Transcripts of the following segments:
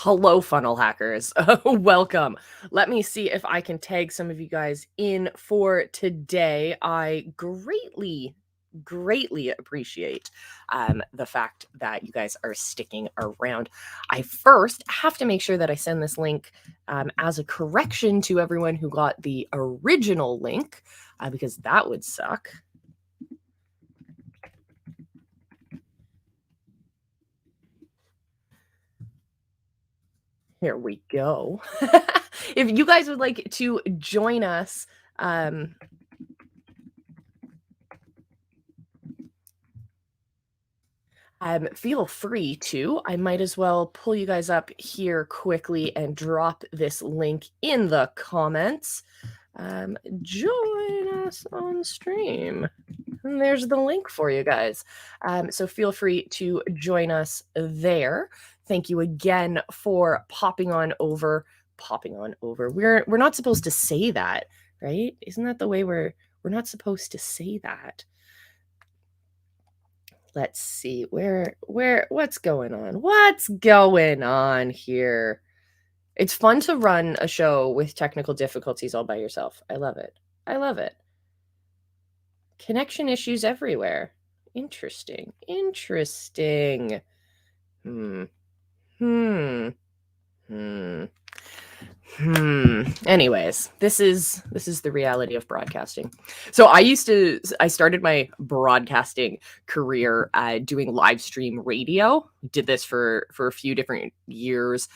Hello, funnel hackers. Welcome. Let me see if I can tag some of you guys in for today. I greatly appreciate the fact that you guys are sticking around. I first have to make sure that I send this link as a correction to everyone who got the original link because that would suck. Here we go. If you guys would like to join us, feel free to. I might as well pull you guys up here quickly and drop this link in the comments. Join us on stream. And there's the link for you guys. So feel free to join us there. Thank you again for popping on over. We're not supposed to say that, right? Isn't that the way we're not supposed to say that? Let's see what's going on? What's going on here? It's fun to run a show with technical difficulties all by yourself. I love it. I love it. Connection issues everywhere. Interesting. Interesting. Hmm. Hmm. Hmm. Anyways, this is the reality of broadcasting. So I started my broadcasting career doing live stream radio. Did this for a few different years,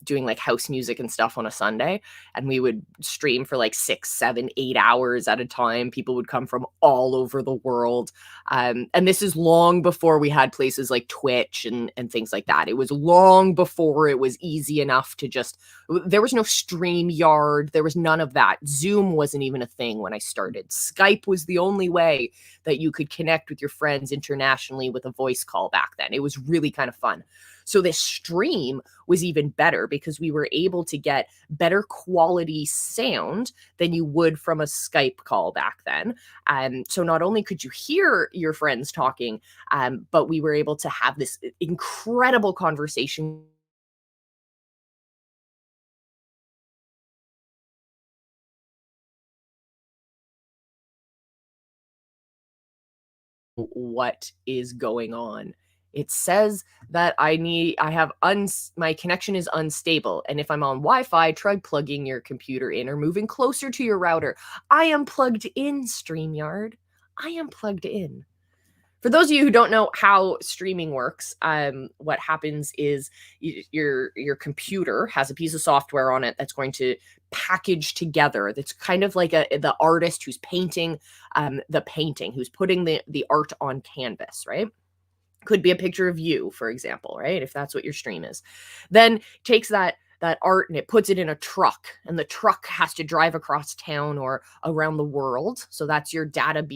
doing like house music and stuff on a Sunday, and we would stream for like 6, 7, 8 hours at a time. People would come from all over the world, and this is long before we had places like Twitch and things like that. It was long before it was easy enough to just. There was no StreamYard. There was none of that. Zoom wasn't even a thing when I started. Skype was the only way that you could connect with your friends internationally with a voice call back then. It was really kind of fun. So this stream was even better because we were able to get better quality sound than you would from a Skype call back then. So not only could you hear your friends talking, but we were able to have this incredible conversation what is going on. It says that my connection is unstable. And if I'm on Wi-Fi, try plugging your computer in or moving closer to your router. I am plugged in, StreamYard. I am plugged in. For those of you who don't know how streaming works, what happens is your computer has a piece of software on it that's going to package together. That's kind of like the artist who's painting the painting, who's putting the art on canvas, right? Could be a picture of you, for example, right? If that's what your stream is, then takes that art and it puts it in a truck, and the truck has to drive across town or around the world. So that's your data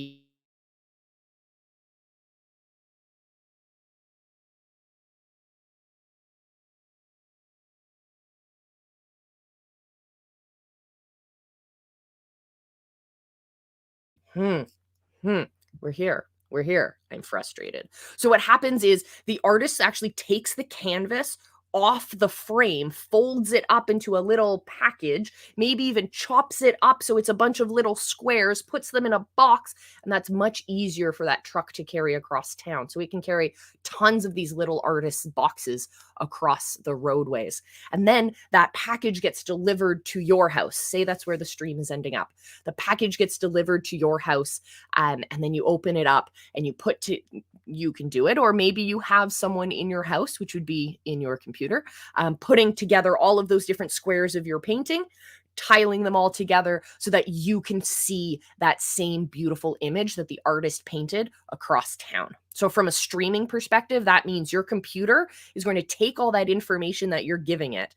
Hmm. Hmm. We're here. We're here. I'm frustrated. So what happens is the artist actually takes the canvas off the frame, folds it up into a little package, maybe even chops it up so it's a bunch of little squares, puts them in a box, and that's much easier for that truck to carry across town. So it can carry tons of these little artists' boxes across the roadways. And then that package gets delivered to your house. Say that's where the stream is ending up. The package gets delivered to your house, and then you open it up and you can do it, or maybe you have someone in your house, which would be in your computer, putting together all of those different squares of your painting, tiling them all together so that you can see that same beautiful image that the artist painted across town. So from a streaming perspective, that means your computer is going to take all that information that you're giving it,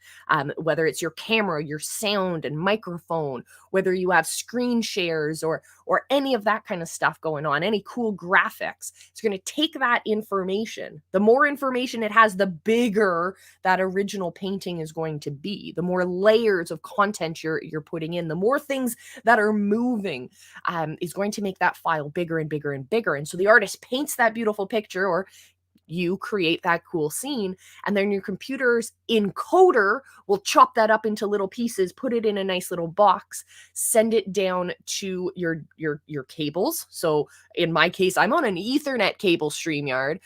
whether it's your camera, your sound and microphone, whether you have screen shares or any of that kind of stuff going on, any cool graphics. It's going to take that information. The more information it has, the bigger that original painting is going to be. The more layers of content you're putting in, the more things that are moving, is going to make that file bigger and bigger and bigger. And so the artist paints that beautiful picture, or you create that cool scene, and then your computer's encoder will chop that up into little pieces, put it in a nice little box, send it down to your cables. So in my case, I'm on an Ethernet cable, StreamYard,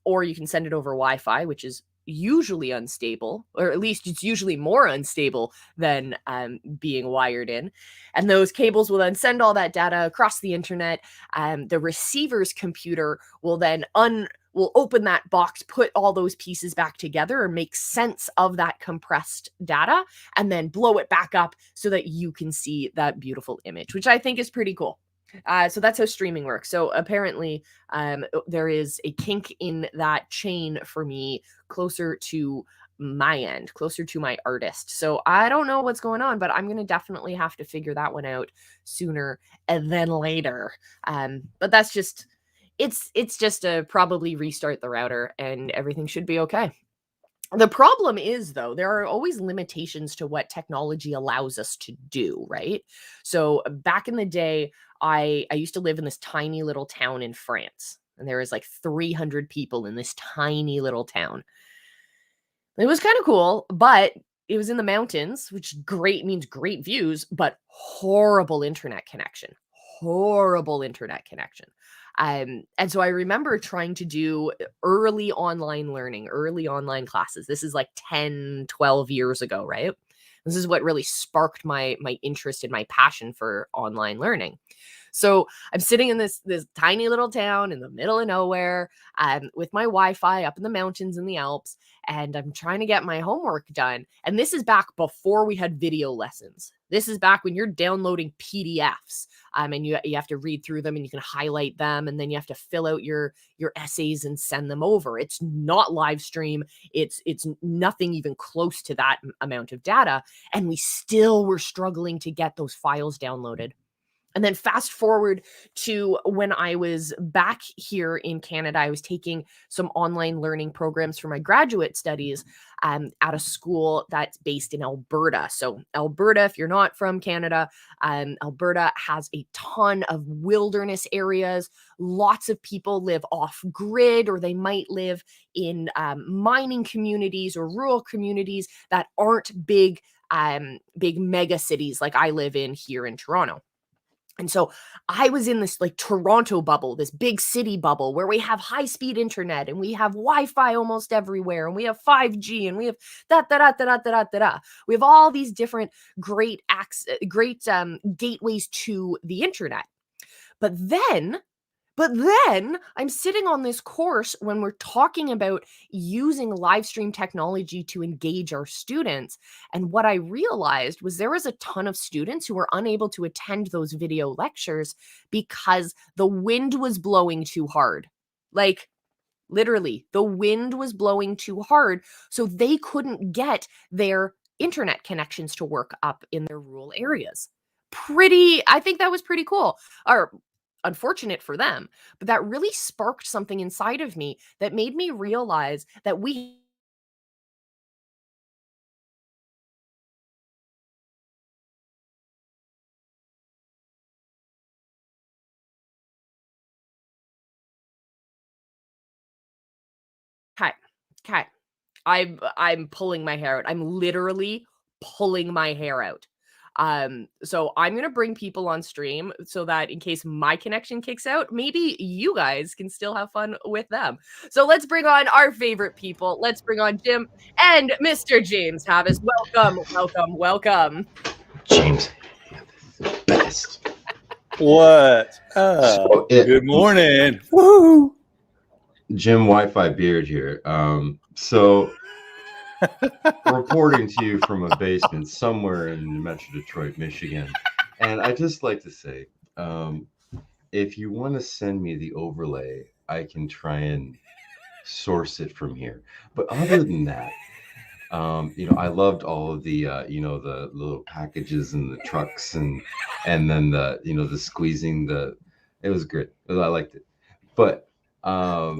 or you can send it over Wi-Fi, which is usually unstable, or at least it's usually more unstable than being wired in. And those cables will then send all that data across the internet. The receiver's computer will then will open that box, put all those pieces back together, or make sense of that compressed data, and then blow it back up so that you can see that beautiful image, which I think is pretty cool. So that's how streaming works. So apparently, there is a kink in that chain for me closer to my end, closer to my artist. So I don't know what's going on, but I'm going to definitely have to figure that one out sooner than later. But that's just, it's just a probably restart the router and everything should be okay. The problem is, though, there are always limitations to what technology allows us to do, right? So back in the day, I used to live in this tiny little town in France, and there was like 300 people in this tiny little town. It was kind of cool, but it was in the mountains, which great means great views, but horrible internet connection. Horrible internet connection. And so I remember trying to do early online learning, early online classes. This is like 10, 12 years ago, right? This is what really sparked my interest and my passion for online learning. So I'm sitting in this tiny little town in the middle of nowhere, with my Wi-Fi up in the mountains in the Alps, and I'm trying to get my homework done. And this is back before we had video lessons. This is back when you're downloading PDFs, and you have to read through them, and you can highlight them, and then you have to fill out your essays and send them over. It's not live stream. It's nothing even close to that amount of data, and we still were struggling to get those files downloaded. And then fast forward to when I was back here in Canada, I was taking some online learning programs for my graduate studies at a school that's based in Alberta. So Alberta, if you're not from Canada, Alberta has a ton of wilderness areas. Lots of people live off grid, or they might live in mining communities or rural communities that aren't big mega cities like I live in here in Toronto. And so I was in this like Toronto bubble, this big city bubble where we have high speed internet and we have Wi-Fi almost everywhere and we have 5G and we have da da da da da da da da. We have all these different great gateways to the internet. But then I'm sitting on this course when we're talking about using live stream technology to engage our students. And what I realized was there was a ton of students who were unable to attend those video lectures because the wind was blowing too hard. Like, literally, the wind was blowing too hard. So they couldn't get their internet connections to work up in their rural areas. I think that was pretty cool. Or unfortunate for them, but that really sparked something inside of me that made me realize that we okay, okay. I'm pulling my hair out. I'm literally pulling my hair out. So I'm gonna bring people on stream so that in case my connection kicks out, maybe you guys can still have fun with them. So let's bring on our favorite people. Let's bring on Jim and Mr. James Havis. Welcome, welcome, welcome. James, best. What? Good morning. Woo! Jim Wi-Fi Beard here. So reporting to you from a basement somewhere in Metro Detroit, Michigan. And I just like to say, if you want to send me the overlay, I can try and source it from here. But other than that, I loved all of the, the little packages and the trucks and then the squeezing it was good. I liked it. But how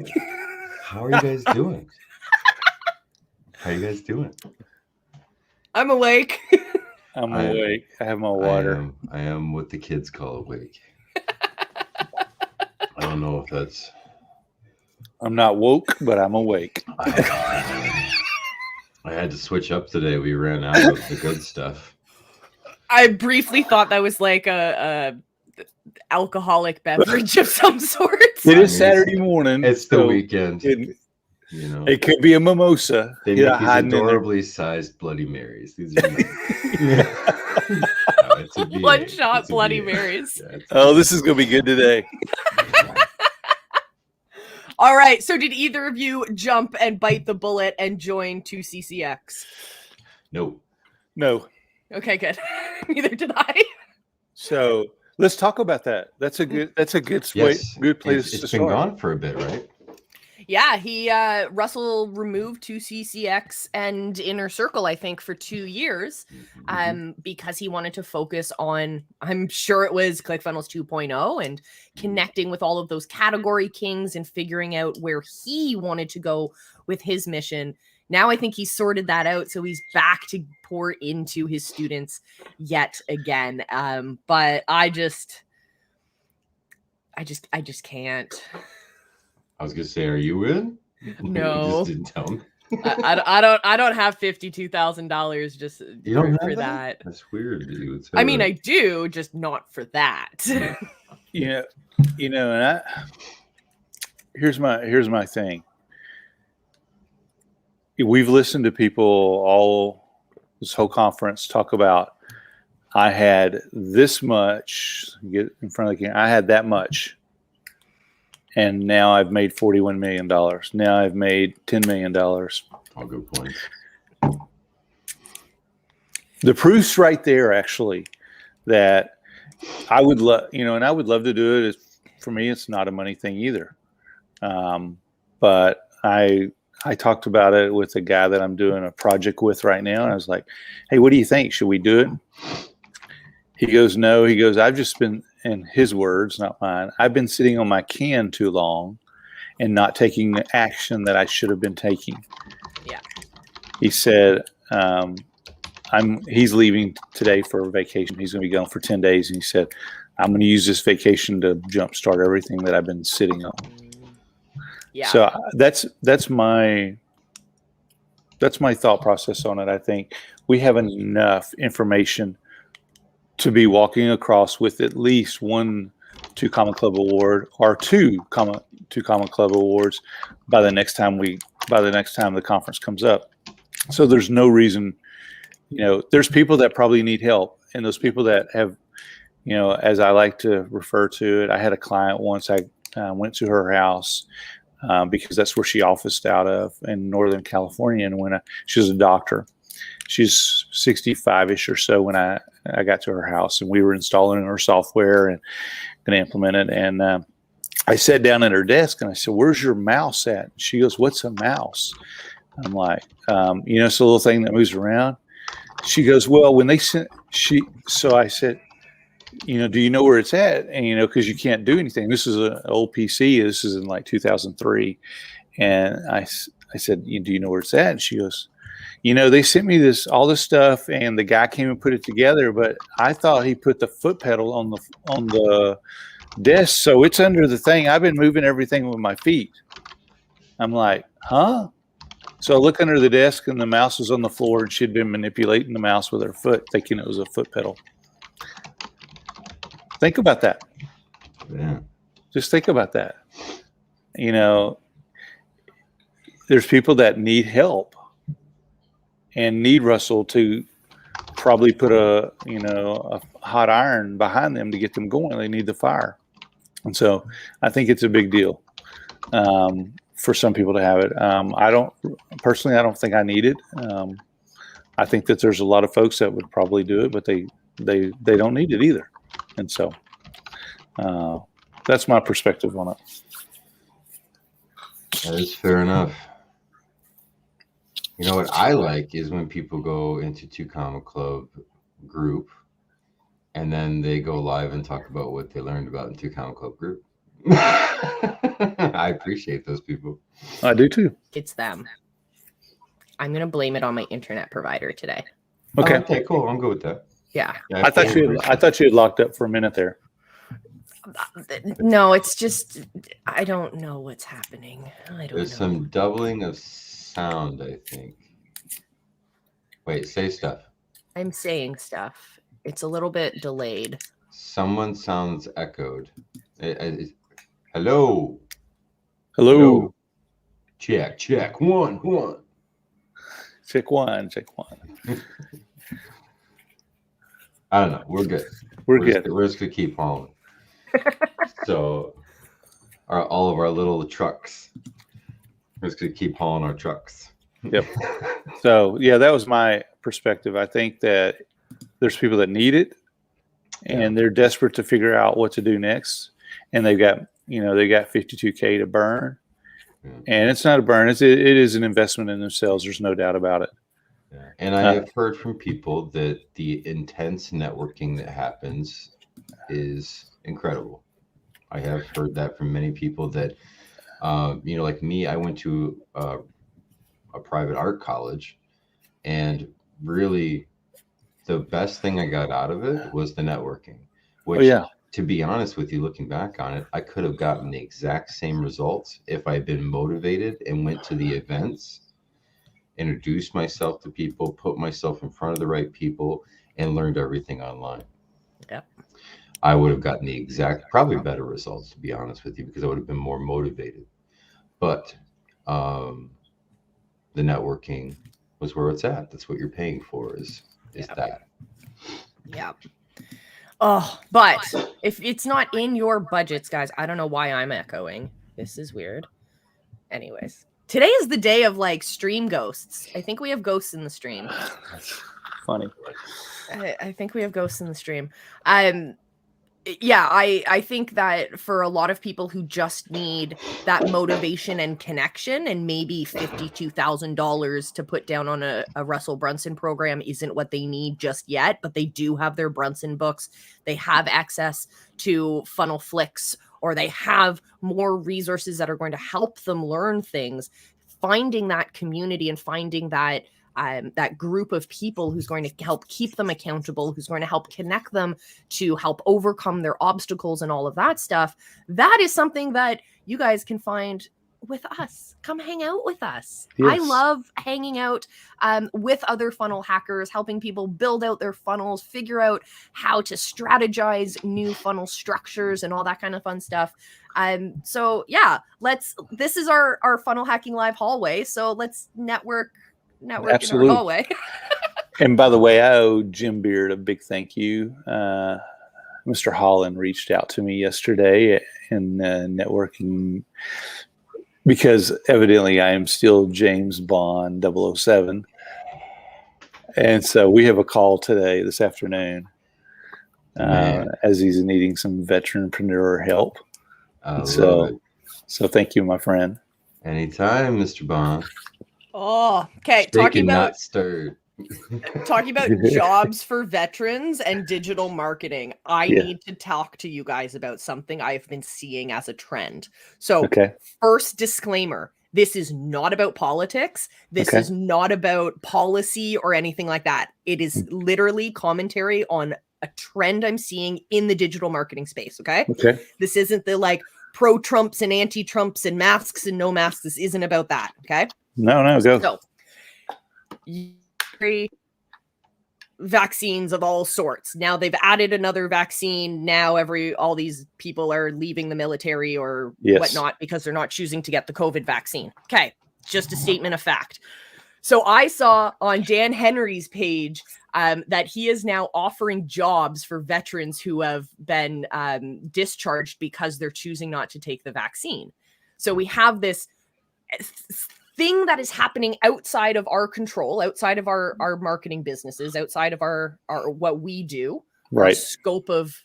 are you guys doing? How are you guys doing? I'm awake. I'm awake. I have my water. I am what the kids call awake. I don't know if that's I'm not woke, but I'm awake. I had to switch up today. We ran out of the good stuff. I briefly thought that was like a alcoholic beverage of some sort. It is Saturday morning. It's the weekend. It could be a mimosa. They make these adorably sized Bloody Marys. These are it's a one shot Bloody Marys. Yeah, this is going to be good today. All right. So did either of you jump and bite the bullet and join 2CCX? Nope. No. Okay, good. Neither did I. So let's talk about that. That's a good Yes. good place It's to been start. gone for a bit, right? Yeah, Russell removed 2CCX and Inner Circle, I think, for 2 years, because he wanted to focus on, I'm sure it was ClickFunnels 2.0 and connecting with all of those category kings and figuring out where he wanted to go with his mission. Now I think he's sorted that out, so he's back to pour into his students yet again. But I just can't. I was gonna say, are you in? No, You just didn't tell me. I don't have $52,000 just You don't for have that. That's weird that you would say. I mean, I do, just not for that. And here's my thing. We've listened to people all this whole conference talk about, I had this much, get in front of the camera, I had that much. And now I've made $41 million. Now I've made $10 million. All good points. The proof's right there, actually, that I would love, and I would love to do it. For me, it's not a money thing either. But I talked about it with a guy that I'm doing a project with right now. And I was like, hey, what do you think? Should we do it? He goes, no. He goes, I've just been, in his words, not mine, I've been sitting on my can too long and not taking the action that I should have been taking. Yeah. He said, he's leaving today for vacation. He's going to be gone for 10 days. And he said, I'm going to use this vacation to jumpstart everything that I've been sitting on. Yeah. So that's my thought process on it. I think we have enough information to be walking across with at least 1 2 Common Club award or two Common Club awards by the next time the conference comes up. So there's no reason, there's people that probably need help, and those people that have, as I like to refer to it, I had a client once. I went to her house because that's where she officed out of in Northern California, and she was a doctor. She's 65-ish or so when I got to her house, and we were installing her software and going to implement it. And I sat down at her desk and I said, where's your mouse at? And she goes, what's a mouse? I'm like, it's a little thing that moves around. She goes, well, when they sent, so I said, do you know where it's at? And, because you can't do anything. This is an old PC. This is in like 2003. And I said, do you know where it's at? And she goes, they sent me all this stuff, and the guy came and put it together, but I thought he put the foot pedal on the desk, so it's under the thing. I've been moving everything with my feet. I'm like, huh? So I look under the desk, and the mouse was on the floor, and she'd been manipulating the mouse with her foot, thinking it was a foot pedal. Think about that. Yeah. Just think about that. There's people that need help and need Russell to probably put a hot iron behind them to get them going. They need the fire. And so I think it's a big deal for some people to have it. I don't think I need it. I think that there's a lot of folks that would probably do it, but they don't need it either. And so that's my perspective on it. That is fair enough. What I like is when people go into 2 Common Club group and then they go live and talk about what they learned about in 2 Common Club group. I appreciate those people. I do too. It's them. I'm going to blame it on my internet provider today. Okay. Okay, cool. I'm good with that. Yeah. I thought you had locked up for a minute there. No, it's just I don't know what's happening. I don't There's know. some doubling of sound, I think. Wait, say stuff. I'm saying stuff. It's a little bit delayed. Someone sounds echoed. Hello. Hello. Check, check. One. Check one. I don't know. We're good. We're good. We're just gonna keep hauling. So, all of our little trucks. We're just gonna keep hauling our trucks. Yep. So yeah, that was my perspective. I think that there's people that need it, and they're desperate to figure out what to do next, and they got $52K to burn, and it's not a burn. It is an investment in themselves. There's no doubt about it. Yeah. And I have heard from people that the intense networking that happens is incredible. I have heard that from many people that, like me, I went to a private art college, and really the best thing I got out of it was the networking, which, to be honest with you, looking back on it, I could have gotten the exact same results if I'd been motivated and went to the events, introduced myself to people, put myself in front of the right people, and learned everything online. Yep. I would have gotten the exact, probably better results, to be honest with you, because I would have been more motivated. But the networking was where it's at. That's what you're paying for is that. Yeah. Oh, but if it's not in your budgets, guys, I don't know why I'm echoing. This is weird. Anyways, today is the day of like stream ghosts. I think we have ghosts in the stream. That's funny. I think we have ghosts in the stream. I think that for a lot of people who just need that motivation and connection, and maybe $52,000 to put down on a Russell Brunson program isn't what they need just yet, but they do have their Brunson books. They have access to Funnel Flicks, or they have more resources that are going to help them learn things. Finding that community and finding that group of people who's going to help keep them accountable, who's going to help connect them to help overcome their obstacles and all of that stuff. That is something that you guys can find with us. Come hang out with us. Yes. I love hanging out with other funnel hackers, helping people build out their funnels, figure out how to strategize new funnel structures and all that kind of fun stuff. So yeah, this is our funnel hacking live hallway. So let's network Absolutely. in our hallway. And by the way, I owe Jim Beard a big thank you. Mr. Holland reached out to me yesterday in networking because evidently I am still James Bond 007. And so we have a call this afternoon, as he's needing some veteranpreneur help. So thank you, my friend. Anytime, Mr. Bond. Oh, okay. Talking about jobs for veterans and digital marketing. I need to talk to you guys about something I've been seeing as a trend. So first disclaimer, this is not about politics. This is not about policy or anything like that. It is literally commentary on a trend I'm seeing in the digital marketing space. Okay. This isn't the like pro Trumps and anti Trumps and masks and no masks. This isn't about that. Okay. No, go. So, vaccines of all sorts. Now they've added another vaccine. Now all these people are leaving the military or whatnot because they're not choosing to get the COVID vaccine. Okay, just a statement of fact. So I saw on Dan Henry's page that he is now offering jobs for veterans who have been discharged because they're choosing not to take the vaccine. So we have this thing that is happening outside of our control, outside of our marketing businesses, outside of our what we do, our scope of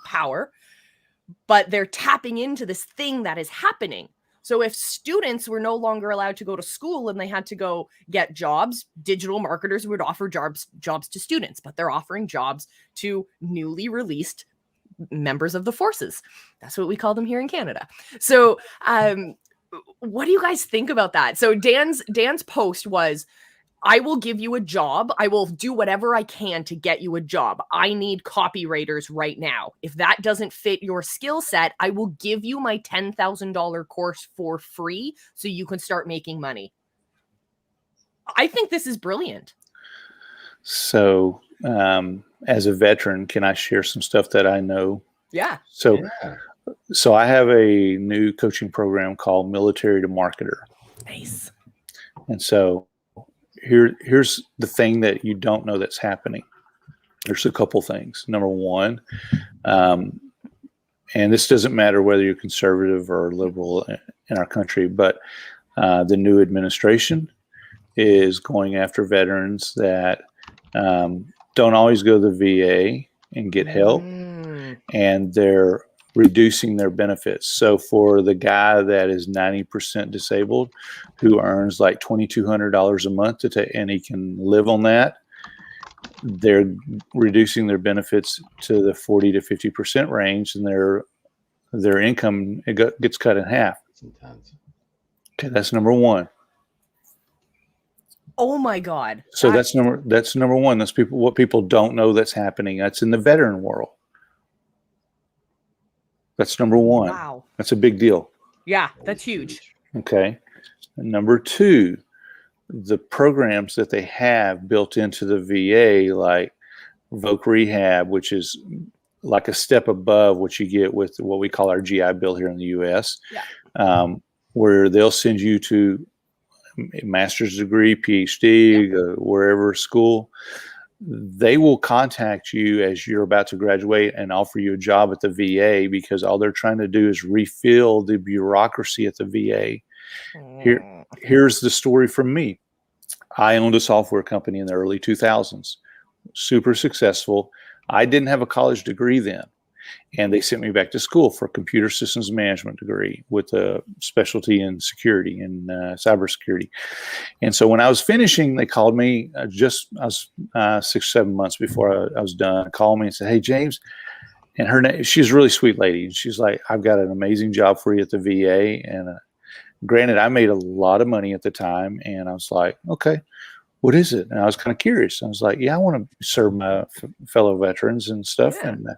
power, but they're tapping into this thing that is happening. So if students were no longer allowed to go to school and they had to go get jobs, digital marketers would offer jobs to students, but they're offering jobs to newly released members of the forces. That's what we call them here in Canada. So, what do you guys think about that? So Dan's post was, I will give you a job. I will do whatever I can to get you a job. I need copywriters right now. If that doesn't fit your skill set, I will give you my $10,000 course for free so you can start making money. I think this is brilliant. So, as a veteran, can I share some stuff that I know? Yeah. So, Yeah. so I have a new coaching program called Military to Marketer. Nice. And so here's the thing that you don't know that's happening. There's a couple things. Number one, and this doesn't matter whether you're conservative or liberal in our country, but the new administration is going after veterans that don't always go to the VA and get help, and they're reducing their benefits. So for the guy that is 90% disabled, who earns like $2,200 a month and he can live on that, they're reducing their benefits to the 40 to 50% range, and their income gets cut in half. Sometimes. Okay, that's number one. Oh my God. So that's number one. That's what people don't know that's happening. That's in the veteran world. That's number one. Wow. That's a big deal. Yeah, that's huge. Okay. And number two, the programs that they have built into the VA, like Voc Rehab, which is like a step above what you get with what we call our GI Bill here in the U.S., where they'll send you to a master's degree, PhD, wherever school. They will contact you as you're about to graduate and offer you a job at the VA, because all they're trying to do is refill the bureaucracy at the VA. Here's the story from me. I owned a software company in the early 2000s, super successful. I didn't have a college degree then, and they sent me back to school for a computer systems management degree with a specialty in security and cybersecurity. And so when I was finishing, they called me. I was 6-7 months before I was done. Called me and said, "Hey, James," and her name. She's a really sweet lady. And she's like, "I've got an amazing job for you at the VA." And granted, I made a lot of money at the time, and I was like, "Okay, what is it?" And I was kind of curious. I was like, "Yeah, I want to serve my fellow veterans and stuff." Yeah. And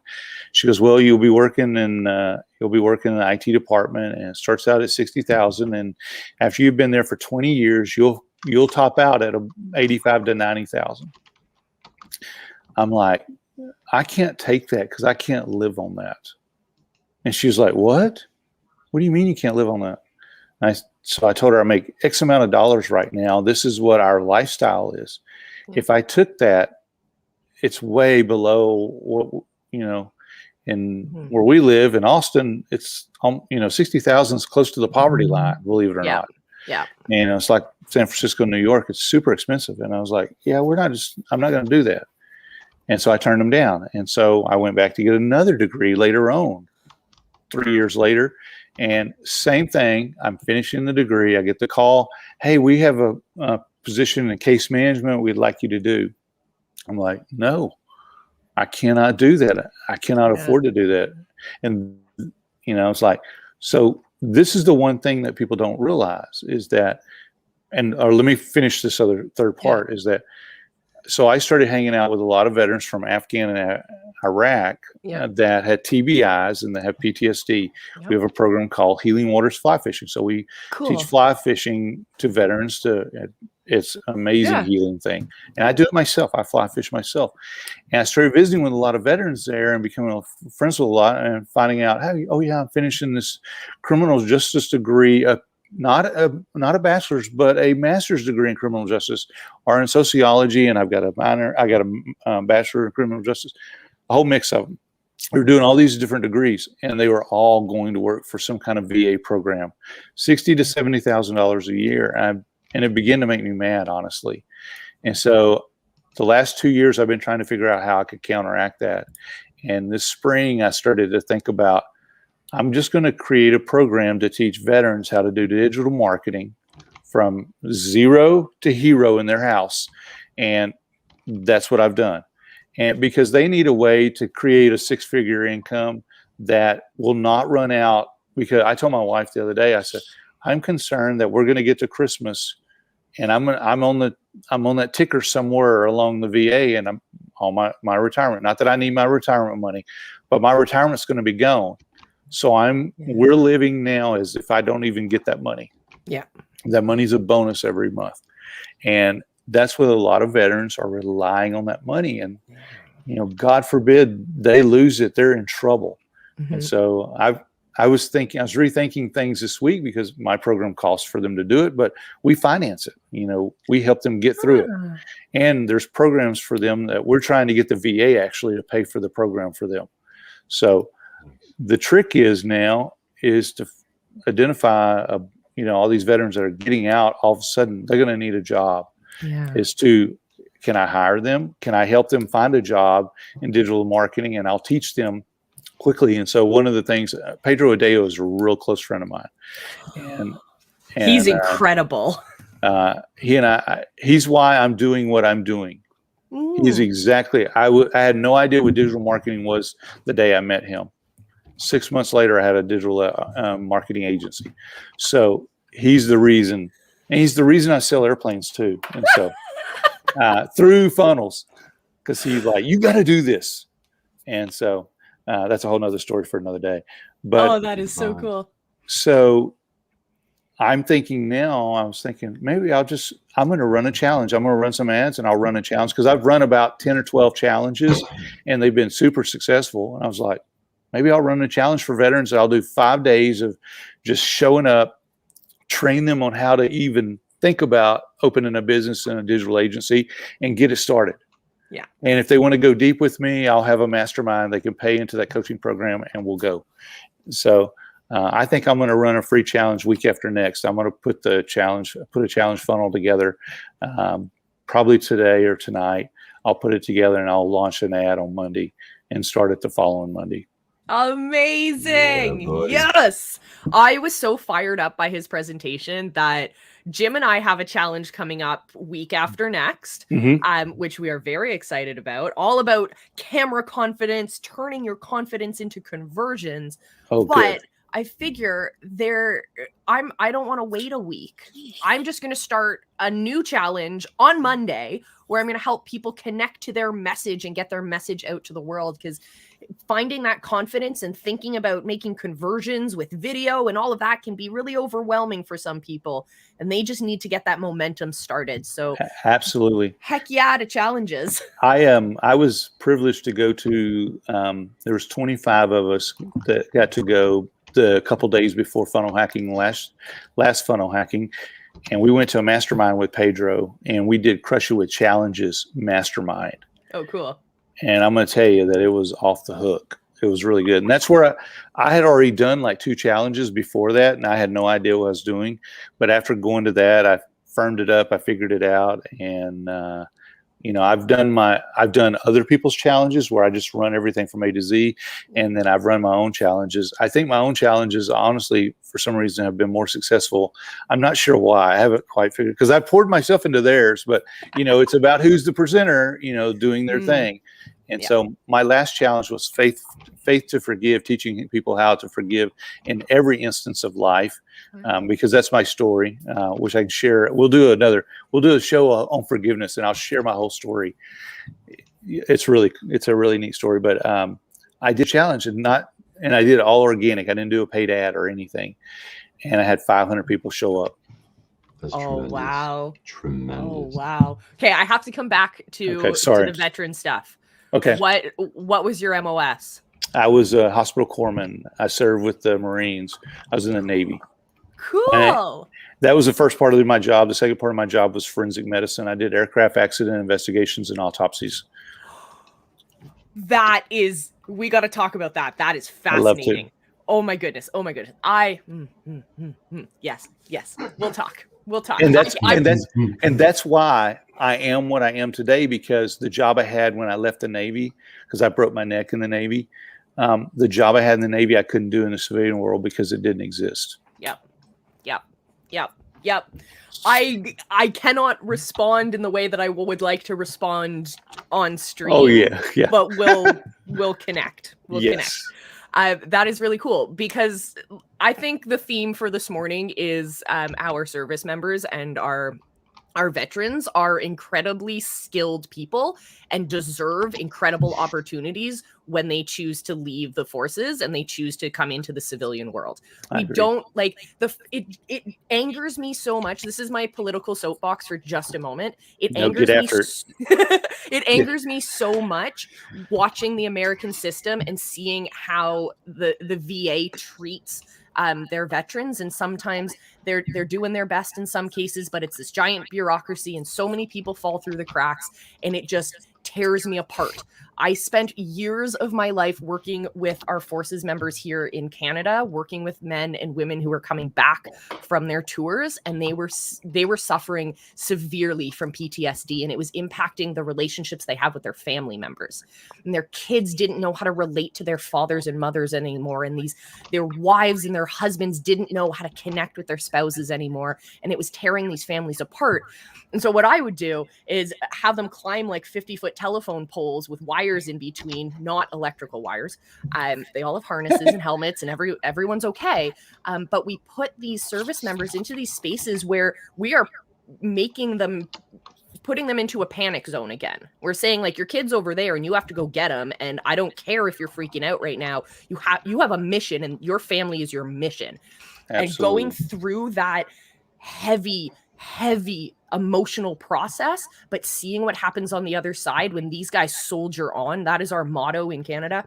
she goes, "Well, you'll be working in the IT department, and it starts out at $60,000, and after you've been there for 20 years, you'll top out at $85,000 to $90,000." I'm like, "I can't take that because I can't live on that." And she was like, "What? What do you mean you can't live on that?" So I told her, I make X amount of dollars right now. This is what our lifestyle is. If I took that, it's way below what, in where we live in Austin, it's, 60,000 is close to the poverty line, believe it or not. Yeah. And it's like San Francisco, New York, it's super expensive. And I was like, I'm not going to do that. And so I turned them down. And so I went back to get another degree later on, 3 years later. And same thing, I'm finishing the degree. I get the call, "Hey, we have a position in case management we'd like you to do." I'm like, "No, I cannot do that. I cannot afford to do that." And, it's like, so this is the one thing that people don't realize is that, or let me finish this third part, is that, so I started hanging out with a lot of veterans from Afghan and Iraq that had TBIs and that have PTSD. We have a program called Healing Waters Fly Fishing. So we teach fly fishing to veterans. It's an amazing healing thing. And I do it myself. I fly fish myself. And I started visiting with a lot of veterans there and becoming friends with a lot and finding out, I'm finishing this criminal justice degree, not a bachelor's, but a master's degree in criminal justice or in sociology. And I got a bachelor in criminal justice, a whole mix of them. We were doing all these different degrees, and they were all going to work for some kind of VA program, $60,000 to $70,000 a year. And it began to make me mad, honestly. And so the last 2 years, I've been trying to figure out how I could counteract that. And this spring, I started to think about, I'm just going to create a program to teach veterans how to do digital marketing from zero to hero in their house. And that's what I've done. And because they need a way to create a 6-figure income that will not run out. Because I told my wife the other day, I said, I'm concerned that we're going to get to Christmas and I'm on the on that ticker somewhere along the VA, and I'm on my retirement. Not that I need my retirement money, but my retirement's going to be gone. So we're living now as if I don't even get that money. Yeah. That money's a bonus every month. And that's what a lot of veterans are relying on, that money. And, God forbid they lose it, they're in trouble. Mm-hmm. And so I was rethinking things this week because my program costs for them to do it, but we finance it. We help them get through it. And there's programs for them that we're trying to get the VA actually to pay for the program for them. So the trick is to identify, all these veterans that are getting out, all of a sudden they're going to need a job. Yeah. Can I hire them? Can I help them find a job in digital marketing? And I'll teach them quickly. And so one of the things, Pedro Adeo is a real close friend of mine. And he's incredible. He's why I'm doing what I'm doing. He's exactly, I had no idea what digital marketing was the day I met him. 6 months later, I had a digital marketing agency. So he's the reason, and he's the reason I sell airplanes too. And so through funnels, because he's like, you got to do this. And so that's a whole nother story for another day. But that is so cool. So I was thinking maybe I'm going to run a challenge. I'm going to run some ads and I'll run a challenge, because I've run about 10 or 12 challenges and they've been super successful. And I was like, maybe I'll run a challenge for veterans. I'll do 5 days of just showing up, train them on how to even think about opening a business in a digital agency and get it started. Yeah. And if they want to go deep with me, I'll have a mastermind. They can pay into that coaching program and we'll go. So I think I'm going to run a free challenge week after next. I'm going to put a challenge funnel together, probably today or tonight. I'll put it together and I'll launch an ad on Monday and start it the following Monday. Amazing. Yeah, yes. I was so fired up by his presentation that Jim and I have a challenge coming up week after next, which we are very excited about, all about camera confidence, turning your confidence into conversions. But good. I figure I don't want to wait a week. I'm just going to start a new challenge on Monday where I'm going to help people connect to their message and get their message out to the world, because finding that confidence and thinking about making conversions with video and all of that can be really overwhelming for some people, and they just need to get that momentum started. So absolutely. Heck yeah to challenges. I was privileged to go to, there was 25 of us that got to go the couple days before funnel hacking, last funnel hacking. And we went to a mastermind with Pedro and we did Crush It With Challenges mastermind. Oh, cool. And I'm going to tell you that it was off the hook. It was really good. And that's where I had already done like 2 challenges before that. And I had no idea what I was doing. But after going to that, I firmed it up. I figured it out. And, I've done other people's challenges where I just run everything from A to Z. And then I've run my own challenges. I think my own challenges, honestly, for some reason have been more successful. I'm not sure why. I haven't quite figured, because I poured myself into theirs, but it's about who's the presenter, doing their thing. And so my last challenge was faith to forgive, teaching people how to forgive in every instance of life, because that's my story, which I can share. We'll do a show on forgiveness, and I'll share my whole story. It's a really neat story. But I did challenge and I did it all organic. I didn't do a paid ad or anything, and I had 500 people show up. That's tremendous. Wow! Tremendous. Oh wow! Okay, I have to come back to the veteran stuff. Okay. What was your MOS? I was a hospital corpsman. I served with the Marines. I was in the Navy. Cool. That was the first part of my job. The second part of my job was forensic medicine. I did aircraft accident investigations and autopsies. We got to talk about that. That is fascinating. I love to. Oh my goodness. Yes. We'll talk. And that's why I am what I am today, because the job I had when I left the Navy, because I broke my neck in the Navy, the job I had in the Navy I couldn't do in the civilian world because it didn't exist. Yep. I cannot respond in the way that I would like to respond on stream. Oh yeah. But we'll connect. Connect. That is really cool, because I think the theme for this morning is our service members and our Our veterans are incredibly skilled people and deserve incredible opportunities when they choose to leave the forces and they choose to come into the civilian world. I We agree. don't like it angers me so much. This is my political soapbox for just a moment. It No, angers get me after it angers me so much watching the American system and seeing how the VA treats their veterans, and sometimes they're doing their best in some cases, but it's this giant bureaucracy and so many people fall through the cracks, and it just tears me apart. I spent years of my life working with our forces members here in Canada, working with men and women who were coming back from their tours, and they were suffering severely from PTSD, and it was impacting the relationships they have with their family members. And their kids didn't know how to relate to their fathers and mothers anymore, and their wives and their husbands didn't know how to connect with their spouses anymore, and it was tearing these families apart. And so what I would do is have them climb like 50-foot telephone poles with wires in between, not electrical wires. They all have harnesses and helmets, and everyone's okay. But we put these service members into these spaces where we are putting them into a panic zone again. We're saying, like, your kid's over there and you have to go get them, and I don't care if you're freaking out right now. You have a mission, and your family is your mission. Absolutely. And going through that heavy emotional process, but seeing what happens on the other side when these guys soldier on. That is our motto in Canada,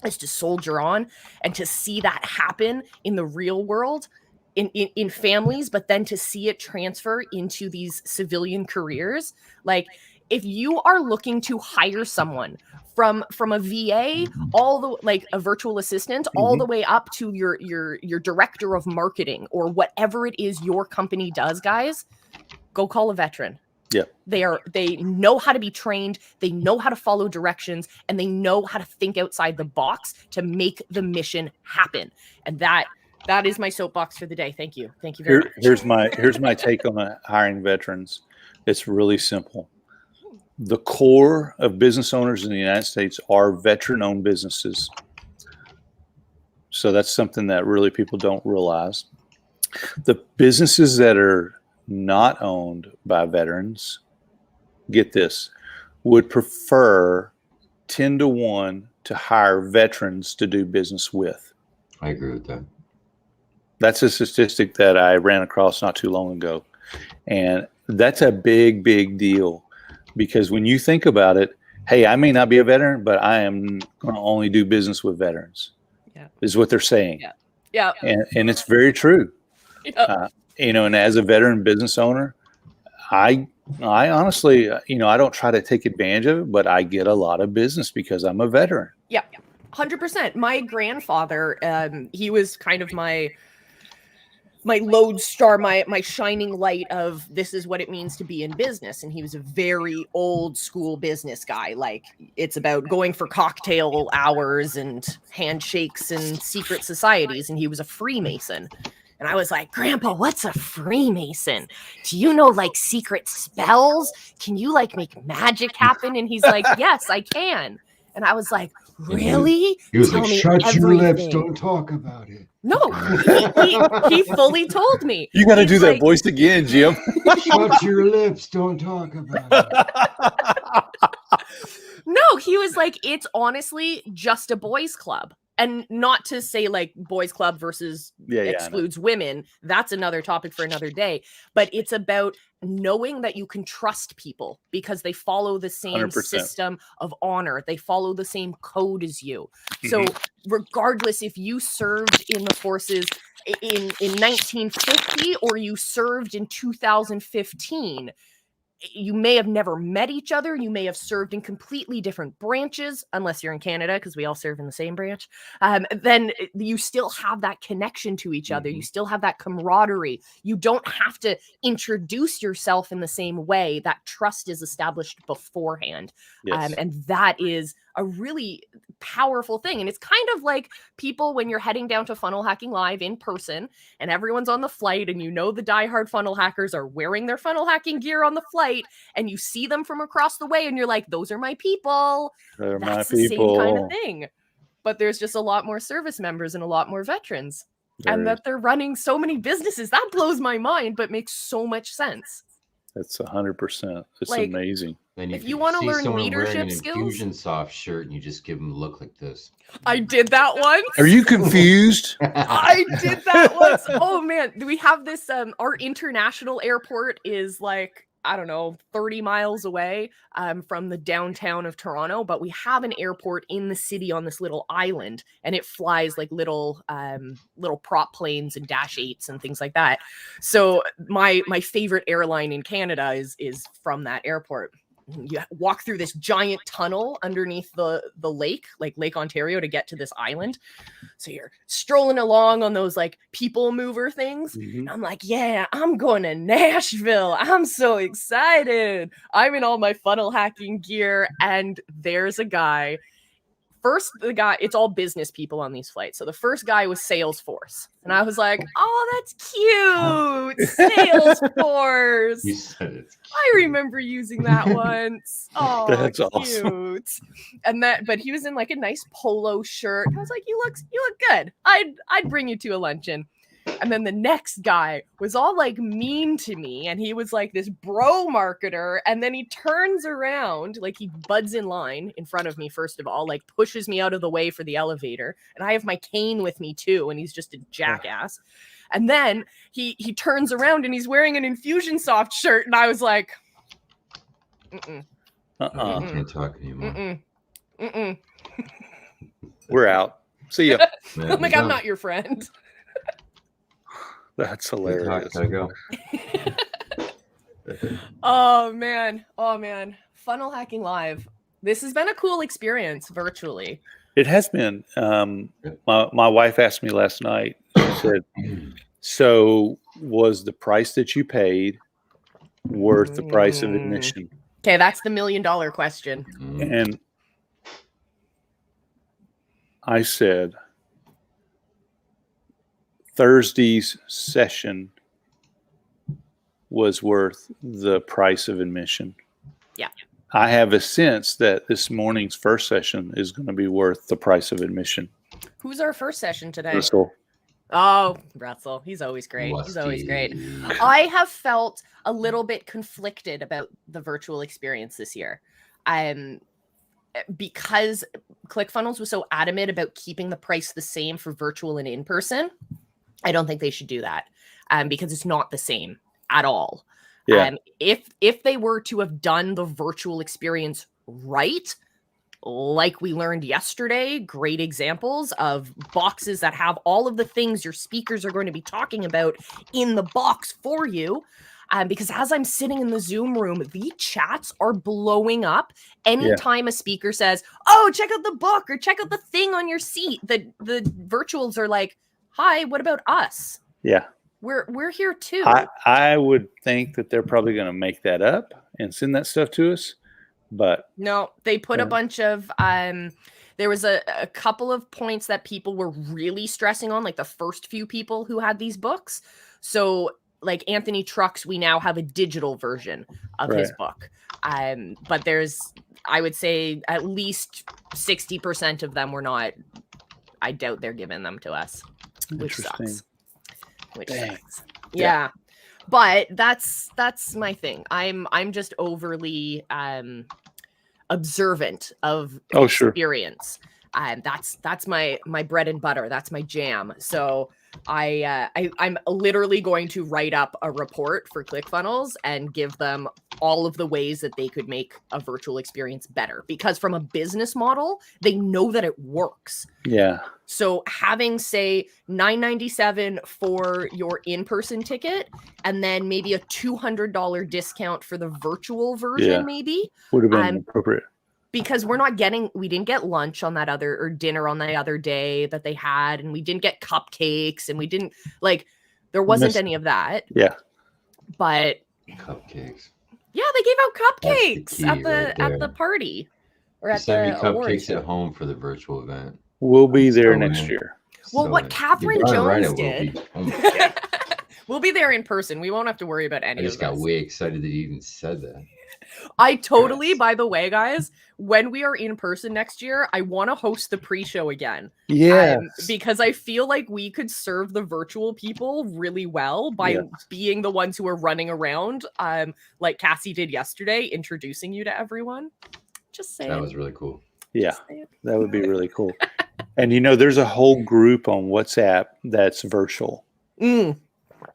is to soldier on, and to see that happen in the real world, in families, but then to see it transfer into these civilian careers. Like, if you are looking to hire someone from a VA, all the, like, a virtual assistant, all the way up to your director of marketing or whatever it is your company does, guys, go call a veteran. Yeah. They know how to be trained, they know how to follow directions, and they know how to think outside the box to make the mission happen. And that is my soapbox for the day. Thank you very much. Here's my take on hiring veterans. It's really simple. The core of business owners in the United States are veteran-owned businesses. So that's something that really people don't realize. The businesses that are not owned by veterans, get this, would prefer 10-to-1 to hire veterans to do business with. I agree with that. That's a statistic that I ran across not too long ago. And that's a big, big deal, because when you think about it, hey, I may not be a veteran, but I am going to only do business with veterans. Yeah. Is what they're saying. Yeah. And it's very true. Yeah. And as a veteran business owner, I honestly, I don't try to take advantage of it, but I get a lot of business because I'm a veteran. Yeah, 100%. My grandfather, he was kind of my lodestar, my shining light of this is what it means to be in business. And he was a very old school business guy. Like, it's about going for cocktail hours and handshakes and secret societies. And he was a Freemason. And I was like, Grandpa, what's a Freemason? Do you know, like, secret spells? Can you, like, make magic happen? And he's like, yes, I can. And I was like, really? He was Tell like, me shut your lips, everything." don't talk about it. No, he fully told me. You got to do that like, voice again, Jim. Shut your lips, don't talk about it. No, he was like, it's honestly just a boys' club. And not to say, like, boys' club versus excludes women. That's another topic for another day. But it's about knowing that you can trust people because they follow the same 100%. system of honor. They follow the same code as you. So regardless if you served in the forces in 1950 or you served in 2015, you may have never met each other. You may have served in completely different branches, unless you're in Canada, because we all serve in the same branch. Then you still have that connection to each other. You still have that camaraderie. You don't have to introduce yourself in the same way. That trust is established beforehand. Yes. And that is a really powerful thing. And it's kind of like people when you're heading down to Funnel Hacking Live in person and everyone's on the flight and the diehard funnel hackers are wearing their funnel hacking gear on the flight and you see them from across the way and you're like, those are my people. That's the same kind of thing. But there's just a lot more service members and a lot more veterans. And that they're running so many businesses. That blows my mind, but makes so much sense. That's 100%. It's Like, amazing. And if you want to see learn someone wearing an leadership skills, Infusionsoft shirt and you just give them a look like this. I did that once. Are you confused? I did that once. Oh man, we have this our international airport is like, I don't know, 30 miles away from the downtown of Toronto, but we have an airport in the city on this little island, and it flies like little prop planes and Dash 8s and things like that. So my favorite airline in Canada is from that airport. You walk through this giant tunnel underneath the lake, like Lake Ontario, to get to this island. So you're strolling along on those like people mover things. Mhm. I'm like, yeah, I'm going to Nashville. I'm so excited. I'm in all my funnel hacking gear, and there's a guy. First, the guy, it's all business people on these flights. So the first guy was Salesforce. And I was like, oh, that's cute. Salesforce. You said it's I remember using that once. Oh, That's cute. awesome. And but he was in like a nice polo shirt. I was like, you look good. I'd bring you to a luncheon. And then the next guy was all like mean to me, and he was like this bro marketer. And then he turns around, like he buds in line in front of me, first of all, like pushes me out of the way for the elevator. And I have my cane with me too, and he's just a jackass. And then he turns around and he's wearing an Infusionsoft shirt, and I was like, mm-mm, Uh-uh. You can't talk anymore. mm-mm, mm-mm. We're out. See ya. Man, I'm like, I'm not your friend. That's Talk, hilarious. gotta go. Oh man. Funnel hacking live. This has been a cool experience virtually. It has been. My wife asked me last night. She said, "So was the price that you paid worth the price of admission?" Okay, that's the $1 million question. And I said, Thursday's session was worth the price of admission. Yeah. I have a sense that this morning's first session is going to be worth the price of admission. Who's our first session today? Russell. Oh, Russell. He's always great. He's always great. I have felt a little bit conflicted about the virtual experience this year. Because ClickFunnels was so adamant about keeping the price the same for virtual and in-person, I don't think they should do that because it's not the same at all. Yeah. If they were to have done the virtual experience right, like we learned yesterday, great examples of boxes that have all of the things your speakers are going to be talking about in the box for you. Because as I'm sitting in the Zoom room, the chats are blowing up anytime a speaker says, oh, check out the book or check out the thing on your seat. The virtuals are like, hi, what about us? Yeah. We're here too. I would think that they're probably going to make that up and send that stuff to us. But no, they put a bunch of there was a couple of points that people were really stressing on, like the first few people who had these books. So like Anthony Trucks, we now have a digital version of his book. But there's, I would say at least 60% of them were not. I doubt they're giving them to us, which sucks. Yeah. But that's my thing. I'm just overly observant of experience. That's my bread and butter. That's my jam. So I'm literally going to write up a report for ClickFunnels and give them all of the ways that they could make a virtual experience better, because from a business model, they know that it works. Yeah. So having, say, $9.97 for your in-person ticket and then maybe a $200 discount for the virtual version, maybe would have been appropriate. Because we didn't get lunch on that or dinner on the other day that they had, and we didn't get cupcakes, and we didn't there wasn't any of that. Yeah. But cupcakes. Yeah, they gave out cupcakes at the party or at the awards. Cupcakes at home for the virtual event. We'll be there next year. Well, what Catherine Jones did. We'll be there in person. We won't have to worry about I any just of got this. way excited that you even said that. I totally, Yes. by the way, guys, when we are in person next year, I want to host the pre-show again. Yeah. Because I feel like we could serve the virtual people really well by being the ones who are running around, like Cassie did yesterday, introducing you to everyone. Just saying. That was really cool. Yeah, that would be really cool. And there's a whole group on WhatsApp that's virtual. Mm.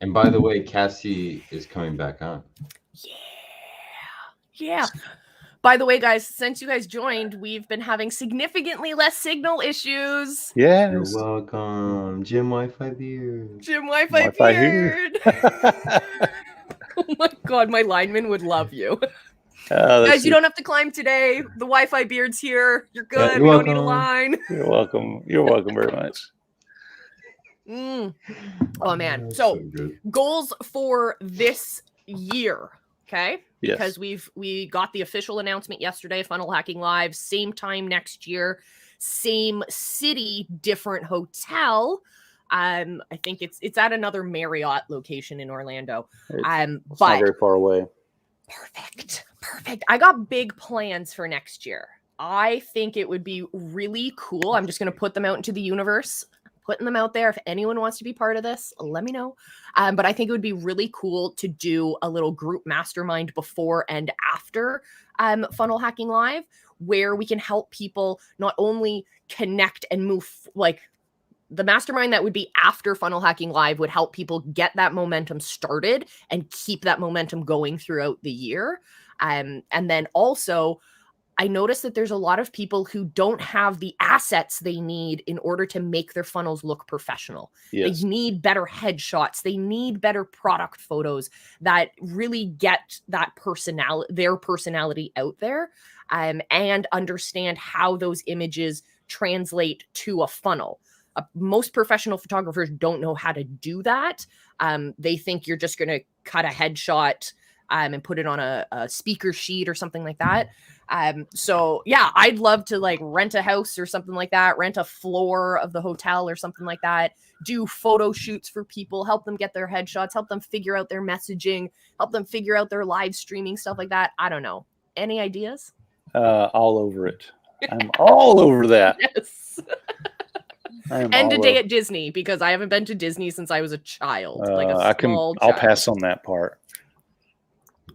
And by the way, Cassie is coming back on. Yeah. By the way, guys, since you guys joined, we've been having significantly less signal issues. Yes. You're welcome, Jim Wi-Fi Beard. Jim Wi-Fi Beard. Oh my God, my lineman would love you. Guys, you don't have to climb today. The Wi-Fi Beard's here. You're good. Yeah, we don't need a line. You're welcome. You're welcome very much. Oh, man. So goals for this year, okay? Yes. Because we got the official announcement yesterday, Funnel Hacking Live, same time next year, same city, different hotel. I think it's at another Marriott location in Orlando. It's but not very far away. Perfect. I got big plans for next year. I think it would be really cool. I'm just going to put them out into the universe, putting them out there. If anyone wants to be part of this, let me know. But I think it would be really cool to do a little group mastermind before and after Funnel Hacking Live, where we can help people not only connect and move, like the mastermind that would be after Funnel Hacking Live would help people get that momentum started and keep that momentum going throughout the year. And then also, I noticed that there's a lot of people who don't have the assets they need in order to make their funnels look professional. Yes. They need better headshots. They need better product photos that really get that their personality out there, and understand how those images translate to a funnel. Most professional photographers don't know how to do that. They think you're just going to cut a headshot and put it on a speaker sheet or something like that. So yeah, I'd love to like rent a house or something like that, rent a floor of the hotel or something like that, do photo shoots for people, help them get their headshots, help them figure out their messaging, help them figure out their live streaming, stuff like that. I don't know. Any ideas? All over it. I'm all over that. Yes. And a day at Disney, because I haven't been to Disney since I was a child. Like a small child. I'll pass on that part.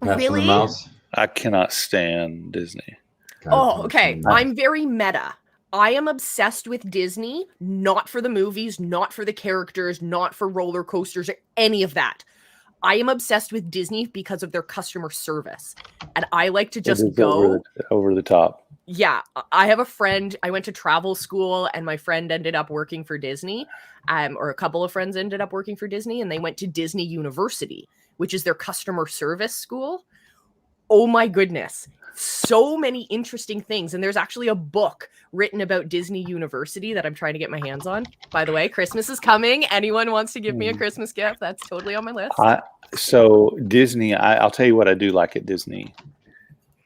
Really? I cannot stand Disney. Oh, okay. I'm very meta. I am obsessed with Disney, not for the movies, not for the characters, not for roller coasters or any of that. I am obsessed with Disney because of their customer service. And I like to just go over the top. Yeah. I have a friend, I went to travel school and my friend ended up working for Disney, or a couple of friends ended up working for Disney, and they went to Disney University, which is their customer service school. Oh my goodness. So many interesting things. And there's actually a book written about Disney University that I'm trying to get my hands on. By the way, Christmas is coming. Anyone wants to give me a Christmas gift, that's totally on my list. So Disney, I'll tell you what I do like at Disney.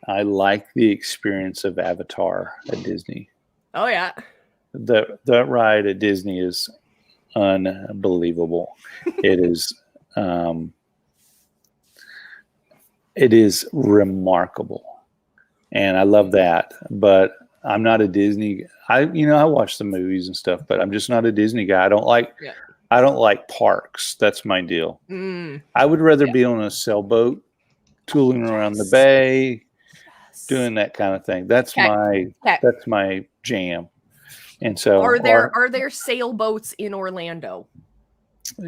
I like the experience of Avatar at Disney. Oh yeah. That ride at Disney is unbelievable. It is remarkable. And I love that. But I'm not a Disney. I watch the movies and stuff, but I'm just not a Disney guy. I don't like parks. That's my deal. I would rather be on a sailboat, tooling around the bay, doing that kind of thing. That's my jam. And so are there sailboats in Orlando?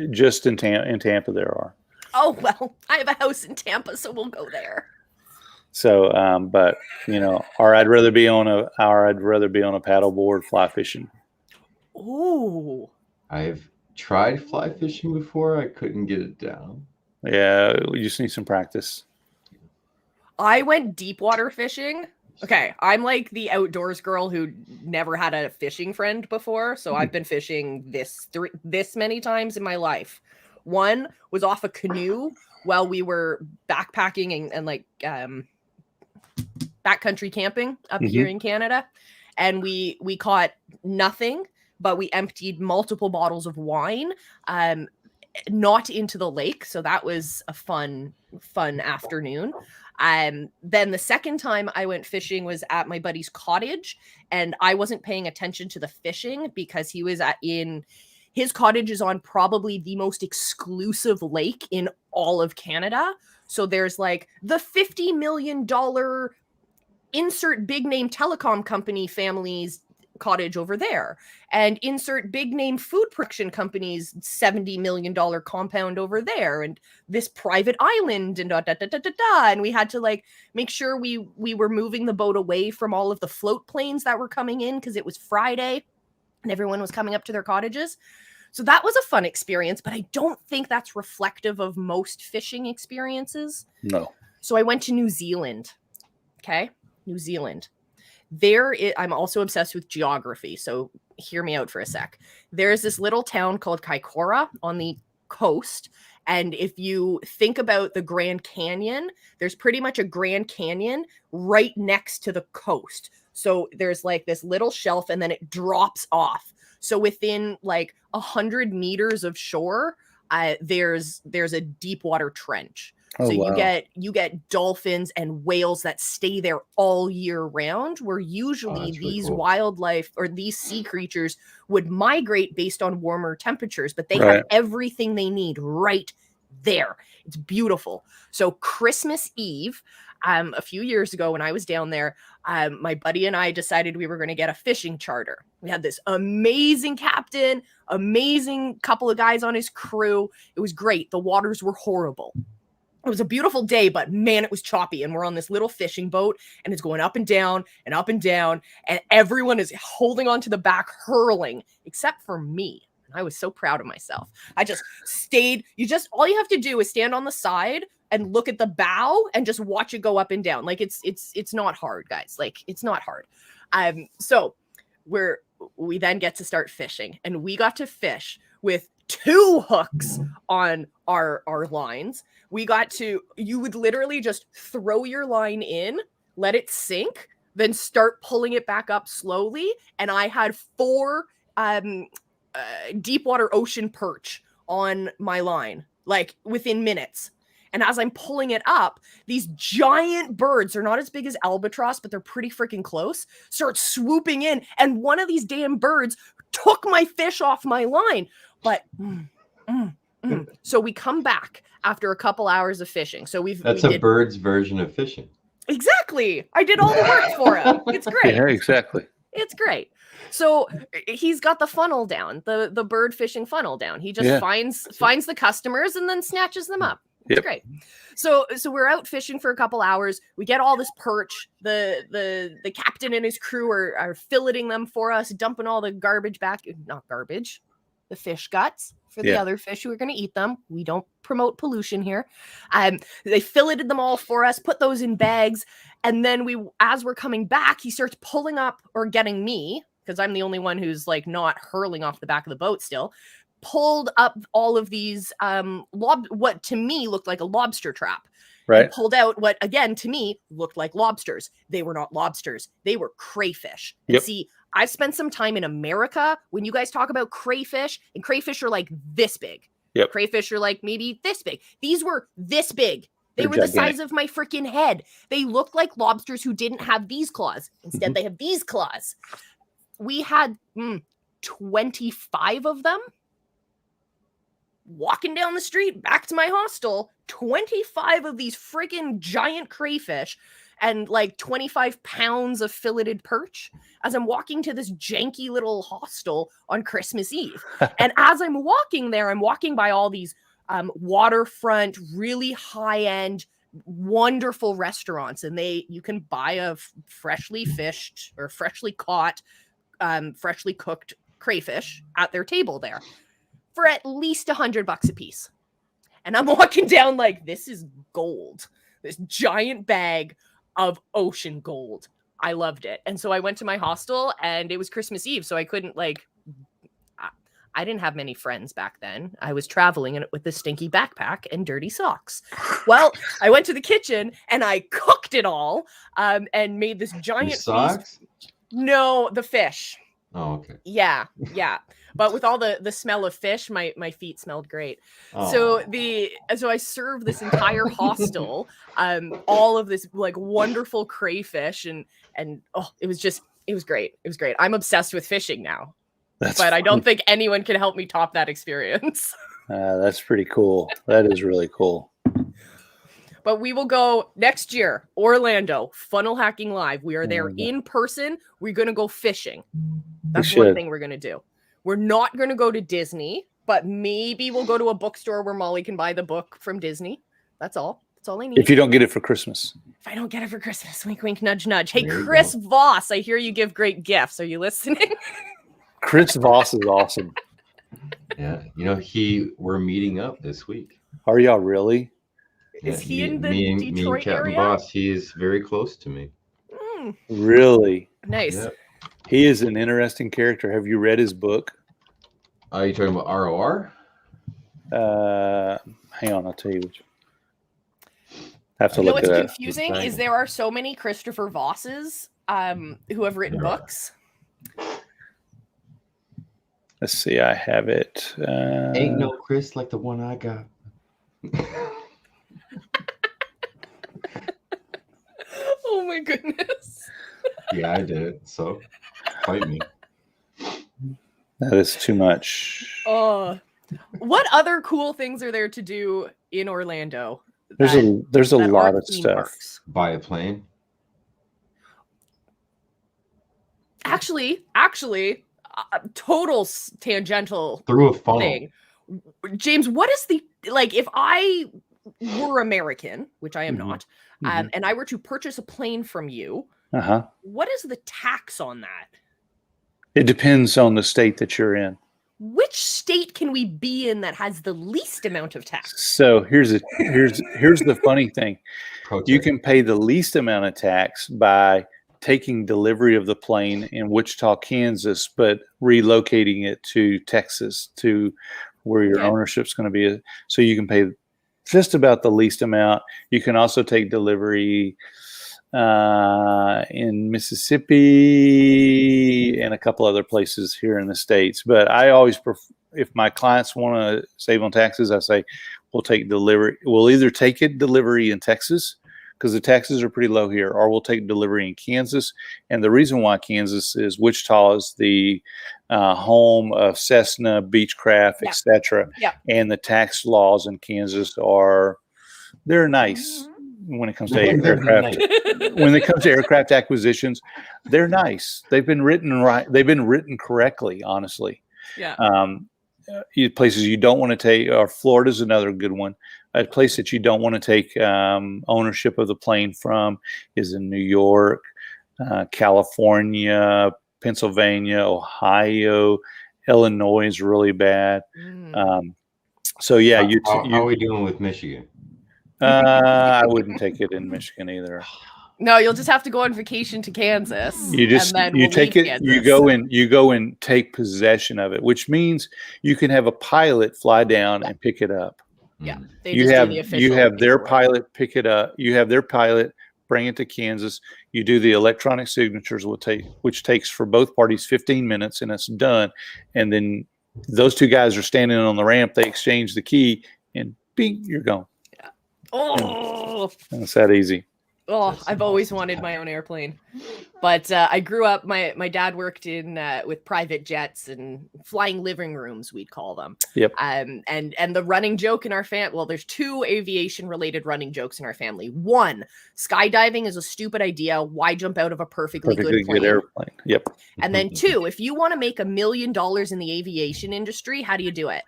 Just in Tampa there are. Oh well, I have a house in Tampa, so we'll go there. So but or I'd rather be on a paddleboard fly fishing. Ooh. I've tried fly fishing before. I couldn't get it down. Yeah, we just need some practice. I went deep water fishing. Okay, I'm like the outdoors girl who never had a fishing friend before, so I've been fishing this many times in my life. One was off a canoe while we were backpacking and like backcountry camping up here in Canada, and we caught nothing, but we emptied multiple bottles of wine. not into the lake. So that was a fun afternoon. Then the second time I went fishing was at my buddy's cottage, and I wasn't paying attention to the fishing because he was in his cottage is on probably the most exclusive lake in all of Canada. So there's like the $50 million insert big name telecom company family's cottage over there, and insert big name food production company's $70 million compound over there, and this private island, and and we had to like make sure we were moving the boat away from all of the float planes that were coming in because it was Friday and everyone was coming up to their cottages. So that was a fun experience, but I don't think that's reflective of most fishing experiences. No. So I went to New Zealand. Okay, New Zealand. I'm also obsessed with geography, so hear me out for a sec. There's this little town called Kaikoura on the coast, and if you think about the Grand Canyon, there's pretty much a Grand Canyon right next to the coast. So there's like this little shelf, and then it drops off. So within like 100 meters of shore, there's a deep water trench. Oh, so wow. you get dolphins and whales that stay there all year round, where usually that's really these cool. wildlife or these sea creatures would migrate based on warmer temperatures, but they Right. have everything they need right there. It's beautiful. So Christmas Eve, a few years ago when I was down there, my buddy and I decided we were going to get a fishing charter. We had this amazing captain, amazing couple of guys on his crew. It was great. The waters were horrible. It was a beautiful day, but man, it was choppy. And we're on this little fishing boat, and it's going up and down and up and down. And everyone is holding onto the back, hurling, except for me. I was so proud of myself. I just stayed. All you have to do is stand on the side and look at the bow and just watch it go up and down. Like it's not hard, guys. Like it's not hard. So we then get to start fishing, and we got to fish with 2 hooks on our lines. You would literally just throw your line in, let it sink, then start pulling it back up slowly. And I had 4 deep water ocean perch on my line, like within minutes. And as I'm pulling it up, these giant birds, they're not as big as albatross, but they're pretty freaking close, start swooping in. And one of these damn birds took my fish off my line. But so we come back after a couple hours of fishing. So That's a bird's version of fishing. Exactly. I did all the work for him. It's great. Yeah, exactly. It's great. So he's got the funnel down, the bird fishing funnel down. He just finds the customers and then snatches them up. It's great. So we're out fishing for a couple hours. We get all this perch. The captain and his crew are filleting them for us, dumping all the garbage back. Not garbage, the fish guts for the other fish who are going to eat them. We don't promote pollution here. They filleted them all for us, put those in bags. And then as we're coming back, he starts pulling up, or getting me, because I'm the only one who's like not hurling off the back of the boat still, pulled up all of these what to me looked like a lobster trap. Right. He pulled out what again to me looked like lobsters. They were not lobsters. They were crayfish. Yep. And see, I've spent some time in America. When you guys talk about crayfish, and crayfish are like this big. Yep. Crayfish are like maybe this big. These were this big. They were gigantic. the size of my freaking head. They looked like lobsters who didn't have these claws. Instead, they have these claws. We had 25 of them. Walking down the street back to my hostel, 25 of these freaking giant crayfish and like 25 pounds of filleted perch as I'm walking to this janky little hostel on Christmas Eve. And as I'm walking there, I'm walking by all these waterfront, really high-end, wonderful restaurants. And you can buy a freshly fished or freshly caught, freshly cooked crayfish at their table there for at least $100 a piece. And I'm walking down like, this is gold. This giant bag of ocean gold. I loved it. And so I went to my hostel, and it was Christmas Eve. So I couldn't I didn't have many friends back then. I was traveling with a stinky backpack and dirty socks. Well, I went to the kitchen and I cooked it all and made this giant socks? feast. No, the fish. Oh, okay. Yeah. but with all the smell of fish, my feet smelled great. Aw. So I served this entire hostel, all of this like wonderful crayfish, and oh, it was great. It was great. I'm obsessed with fishing now, That's but I don't funny. think anyone can help me top that experience. That's pretty cool. That is really cool. But we will go next year, Orlando, Funnel Hacking Live. We are there in person. We're going to go fishing. That's one thing we're going to do. We're not going to go to Disney, but maybe we'll go to a bookstore where Molly can buy the book from Disney. That's all. That's all I need. If you don't get it for Christmas. If I don't get it for Christmas, wink, wink, nudge, nudge. Hey, There you Chris go. Voss, I hear you give great gifts. Are you listening? Chris Voss is awesome. Yeah, we're meeting up this week. Are y'all really? Is he in the me and Detroit Captain area? Boss, he is very close to me. Really? Nice. Yeah. He is an interesting character. Have you read his book? Are you talking about ROR? Hang on, I'll tell you which. I have to You know look what's at that. confusing is there are so many Christopher Vosses who have written books. Let's see, I have it. Ain't no Chris like the one I got. Oh my goodness. Yeah, I did it. So fight me. That is too much. What other cool things are there to do in Orlando? There's a that lot aren't of theme stuff. parks? Buy a plane. Actually, total tangential Through a funnel. thing. James, what is the like? If I were American, which I am not, and I were to purchase a plane from you, what is the tax on that? It depends on the state that you're in. Which state can we be in that has the least amount of tax? So here's the funny thing. You can pay the least amount of tax by taking delivery of the plane in Wichita, Kansas, but relocating it to Texas, to where your ownership's going to be. So you can pay just about the least amount. You can also take delivery in Mississippi and a couple other places here in the States. But I always prefer, if my clients want to save on taxes, I say we'll take delivery. We'll either take it delivery in Texas because the taxes are pretty low here, or we'll take delivery in Kansas. And the reason why Kansas is Wichita is the home of Cessna, Beechcraft, etc. And the tax laws in Kansas they're nice. When it comes to aircraft, when it comes to aircraft acquisitions, they're nice. They've been written right. They've been written correctly, honestly. Places you don't want to take, or Florida's another good one. A place that you don't want to take ownership of the plane from is in New York, California, Pennsylvania, Ohio, Illinois is really bad. So yeah, how are we doing with Michigan? I wouldn't take it in Michigan either. No, you'll just have to go on vacation to Kansas. You take it. Kansas. You go and take possession of it, which means you can have a pilot fly down and pick it up. Yeah, you have their pilot pick it up. You have their pilot bring it to Kansas. You do the electronic signatures, which takes for both parties 15 minutes, and it's done. And then those two guys are standing on the ramp. They exchange the key, and bing, you're gone. Oh, and it's that easy. Oh, I've always wanted my own airplane, but I grew up. My dad worked in with private jets and flying living rooms, we'd call them. Yep. And the running joke in our family. Well, there's two aviation related running jokes in our family. One, skydiving is a stupid idea. Why jump out of a perfectly good airplane? Yep. And then two, if you want to make $1 million in the aviation industry, how do you do it?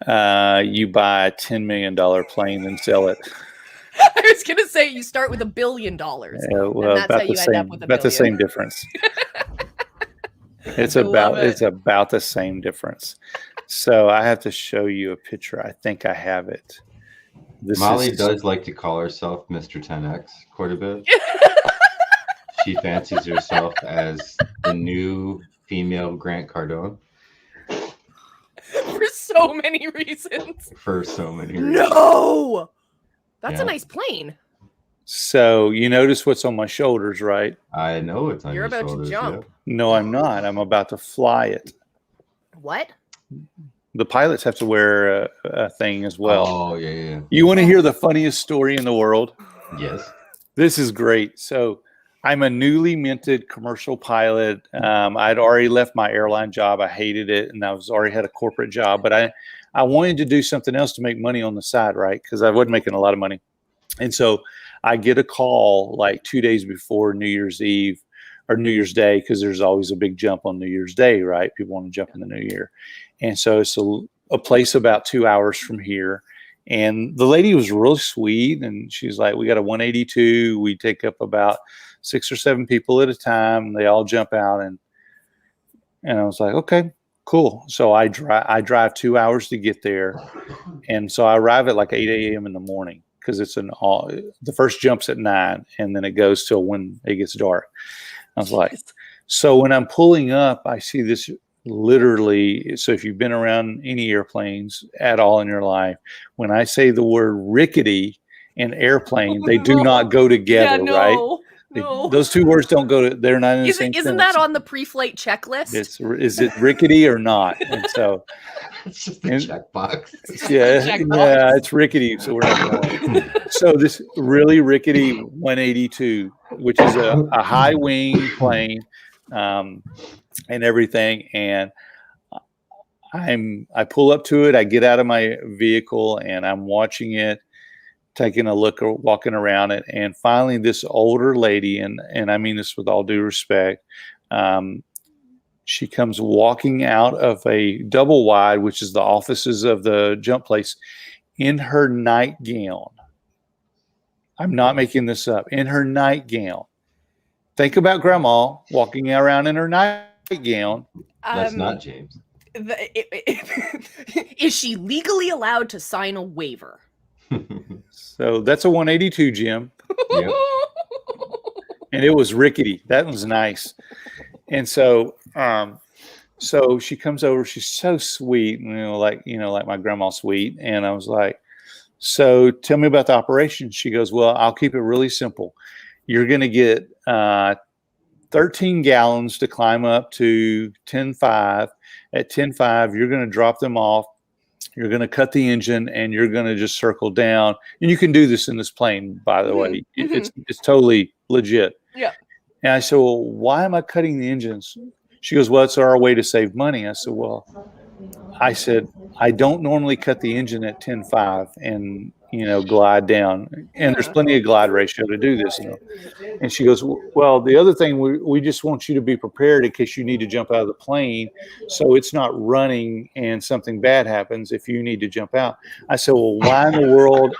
You buy a $10 million plane and sell it. I was gonna say you start with $1 billion. Yeah, well, and that's how you end up with about the same difference. It's about the same difference. So I have to show you a picture. I think I have it. Molly does like to call herself Mr. 10X quite a bit. She fancies herself as the new female Grant Cardone. For so many reasons. No! That's a nice plane. So you notice what's on my shoulders, right? I know it's on your shoulders. You're about to jump. Yeah. No, I'm not. I'm about to fly it. What? The pilots have to wear a thing as well. Oh, yeah. You want to hear the funniest story in the world? Yes. This is great. So I'm a newly minted commercial pilot. I'd already left my airline job. I hated it, and I was already had a corporate job. But I wanted to do something else to make money on the side, right? Because I wasn't making a lot of money. And so I get a call like 2 days before New Year's Eve or New Year's Day, because there's always a big jump on New Year's Day, right? People want to jump in the new year. And so it's a place about 2 hours from here. And the lady was really sweet. And she's like, we got a 182. We take up about 6 or 7 people at a time. They all jump out. And I was like, okay, cool. So I drive 2 hours to get there. And so I arrive at like 8 a.m. in the morning, because it's the first jump's at 9, and then it goes till when it gets dark. I was like, so when I'm pulling up, I see this literally. So if you've been around any airplanes at all in your life, when I say the word rickety and airplane, they do not go together, right? No. Those two words don't go to, they're not in the same Isn't sentence. that on the pre-flight checklist? Is it rickety or not? And so It's just a checkbox. yeah, it's rickety. So we're not going. So this really rickety 182, which is a high wing plane, and everything. And I pull up to it. I get out of my vehicle and I'm watching it, taking a look or walking around it. And finally, this older lady, and I mean this with all due respect, she comes walking out of a double wide, which is the offices of the jump place, in her nightgown. I'm not making this up. In her nightgown. Think about grandma walking around in her nightgown. That's not James. Is she legally allowed to sign a waiver? So that's a 182, Jim. Yep. And it was rickety. That was nice. And so, so she comes over. She's so sweet, like my grandma's sweet. And I was like, so tell me about the operation. She goes, well, I'll keep it really simple. You're going to get 13 gallons to climb up to 10.5. At 10.5, you're going to drop them off. You're going to cut the engine, and you're going to just circle down. And you can do this in this plane, by the way. It's totally legit. Yeah. And I said, well, why am I cutting the engines? She goes, well, it's our way to save money. I said, I don't normally cut the engine at 10.5 and, glide down. And there's plenty of glide ratio to do this. And she goes, well, the other thing, we just want you to be prepared in case you need to jump out of the plane. So it's not running and something bad happens if you need to jump out. I said, well, why in the world?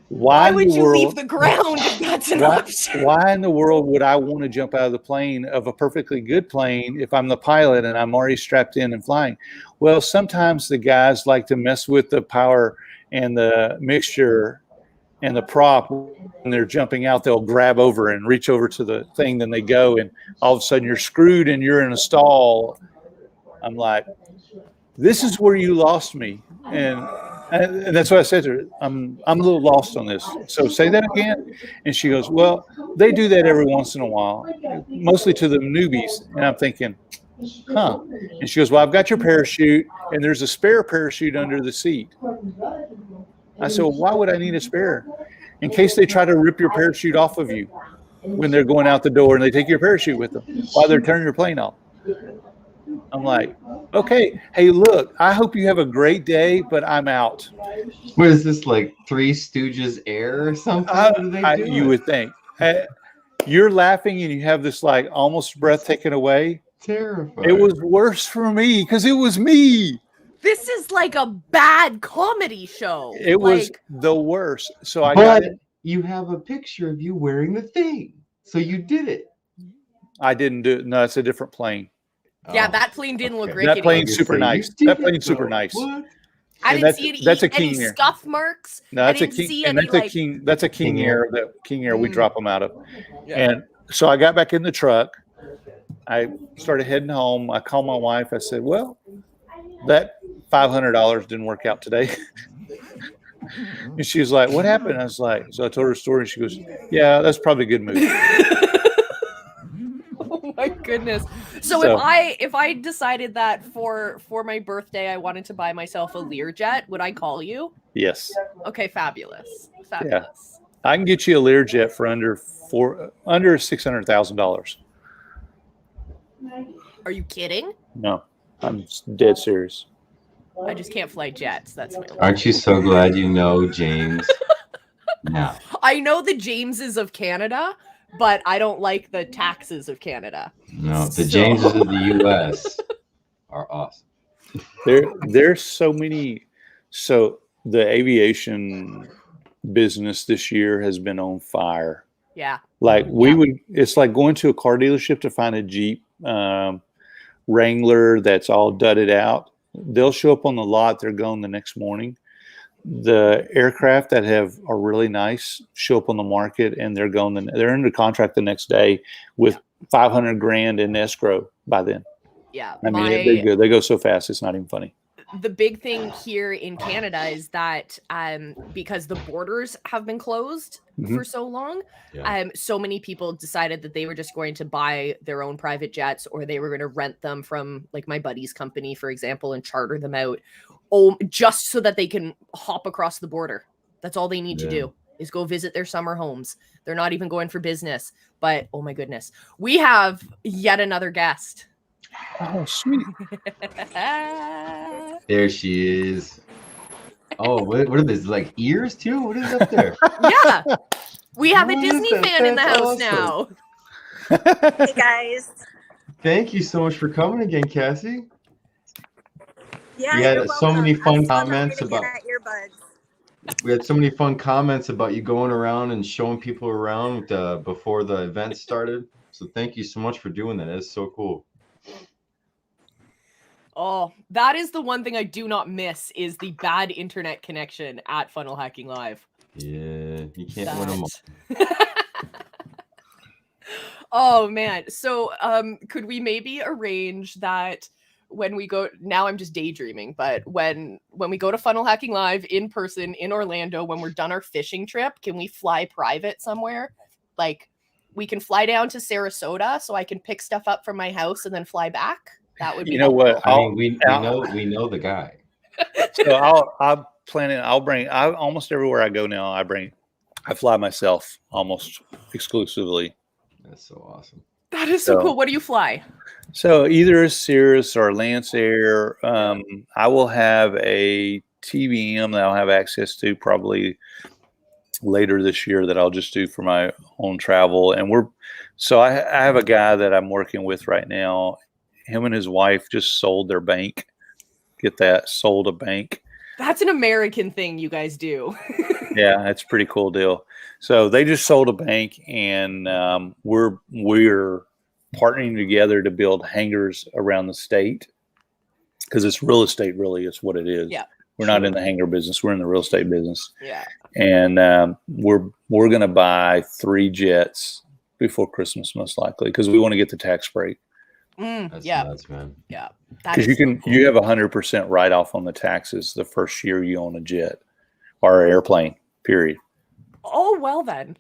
Why would you leave the ground if that's an option? Why in the world would I want to jump out of the plane, of a perfectly good plane, if I'm the pilot and I'm already strapped in and flying? Well, sometimes the guys like to mess with the power and the mixture and the prop. When they're jumping out, they'll grab over and reach over to the thing, then they go, and all of a sudden you're screwed and you're in a stall. I'm like, this is where you lost me. And that's what I said to her. I'm a little lost on this. So say that again. And she goes, well, they do that every once in a while, mostly to the newbies. And I'm thinking, huh. And she goes, well, I've got your parachute, and there's a spare parachute under the seat. I said, well, why would I need a spare? In case they try to rip your parachute off of you when they're going out the door and they take your parachute with them while they're turning your plane off. I'm like, okay, hey, look, I hope you have a great day, but I'm out. What is this, like Three Stooges air or something? What are they doing? You would think. You're laughing and you have this like almost breath taken away. Terrifying. It was worse for me because it was me. This is like a bad comedy show. It was the worst. So I got it. You have a picture of you wearing the thing. So you did it. I didn't do it. No, it's a different plane. Yeah, that plane didn't look great. That plane's super nice. That plane's super nice. What? I didn't see any scuff marks. No, that's a King. And that's a King. That's a King Air. That King Air we drop them out of. Yeah. And so I got back in the truck. I started heading home. I called my wife. I said, well, that $500 didn't work out today. And she was like, what happened? I was like, so I told her a story. She goes, yeah, that's probably a good move. Oh my God. goodness. So if I decided that for my birthday I wanted to buy myself a Learjet, would I call you? Yes. Okay, fabulous. Yeah. I can get you a Learjet for under $600,000. Are you kidding? No, I'm dead serious. I just can't fly jets. That's my Aren't you so glad you know James? Now. I know the Jameses of Canada, but I don't like the taxes of Canada. No, the Jameses of the U.S. are awesome. There's so many. So the aviation business this year has been on fire. Yeah. Like it's like going to a car dealership to find a Jeep Wrangler that's all dudded out. They'll show up on the lot. They're gone the next morning. The aircraft that are really nice show up on the market and they're gone. They're under contract the next day with $500,000 in escrow by then. Yeah. I mean, they go so fast. It's not even funny. The big thing here in Canada is that because the borders have been closed for so long, so many people decided that they were just going to buy their own private jets, or they were going to rent them from like my buddy's company, for example, and charter them out, just so that they can hop across the border. That's all they need to do is go visit their summer homes. They're not even going for business. But oh my goodness, we have yet another guest. Oh, sweet. There she is. Oh, what are these, like ears too? What is up there? Yeah. We have a Disney fan in the house now. Hey, guys. Thank you so much for coming again, Cassie. Yeah, we had so many fun comments about earbuds. We had so many fun comments about you going around and showing people around before the event started. So thank you so much for doing that. It's so cool. Oh, that is the one thing I do not miss is the bad internet connection at Funnel Hacking Live. Yeah, you can't win them all. Oh man. So could we maybe arrange that when we go, now I'm just daydreaming, but when we go to Funnel Hacking Live in person in Orlando, when we're done our fishing trip, can we fly private somewhere? Like we can fly down to Sarasota so I can pick stuff up from my house and then fly back. That would be what? I mean, we know the guy. So I'll bring almost everywhere I go now. I fly myself almost exclusively. That's so awesome. That is so cool. What do you fly? So either a Cirrus or Lance Air. I will have a TBM that I'll have access to probably later this year that I'll just do for my own travel. And I have a guy that I'm working with right now. Him and his wife just sold their bank. Get that? Sold a bank. That's an American thing you guys do. Yeah, it's a pretty cool deal. So they just sold a bank, and we're partnering together to build hangars around the state because it's real estate. Really, it's what it is. Yeah, we're not in the hangar business. We're in the real estate business. Yeah, and we're going to buy 3 jets before Christmas, most likely, because we want to get the tax break. That's nuts, man. Yeah, because you have 100% write off on the taxes the first year you own a jet or an airplane. Period. Oh well, then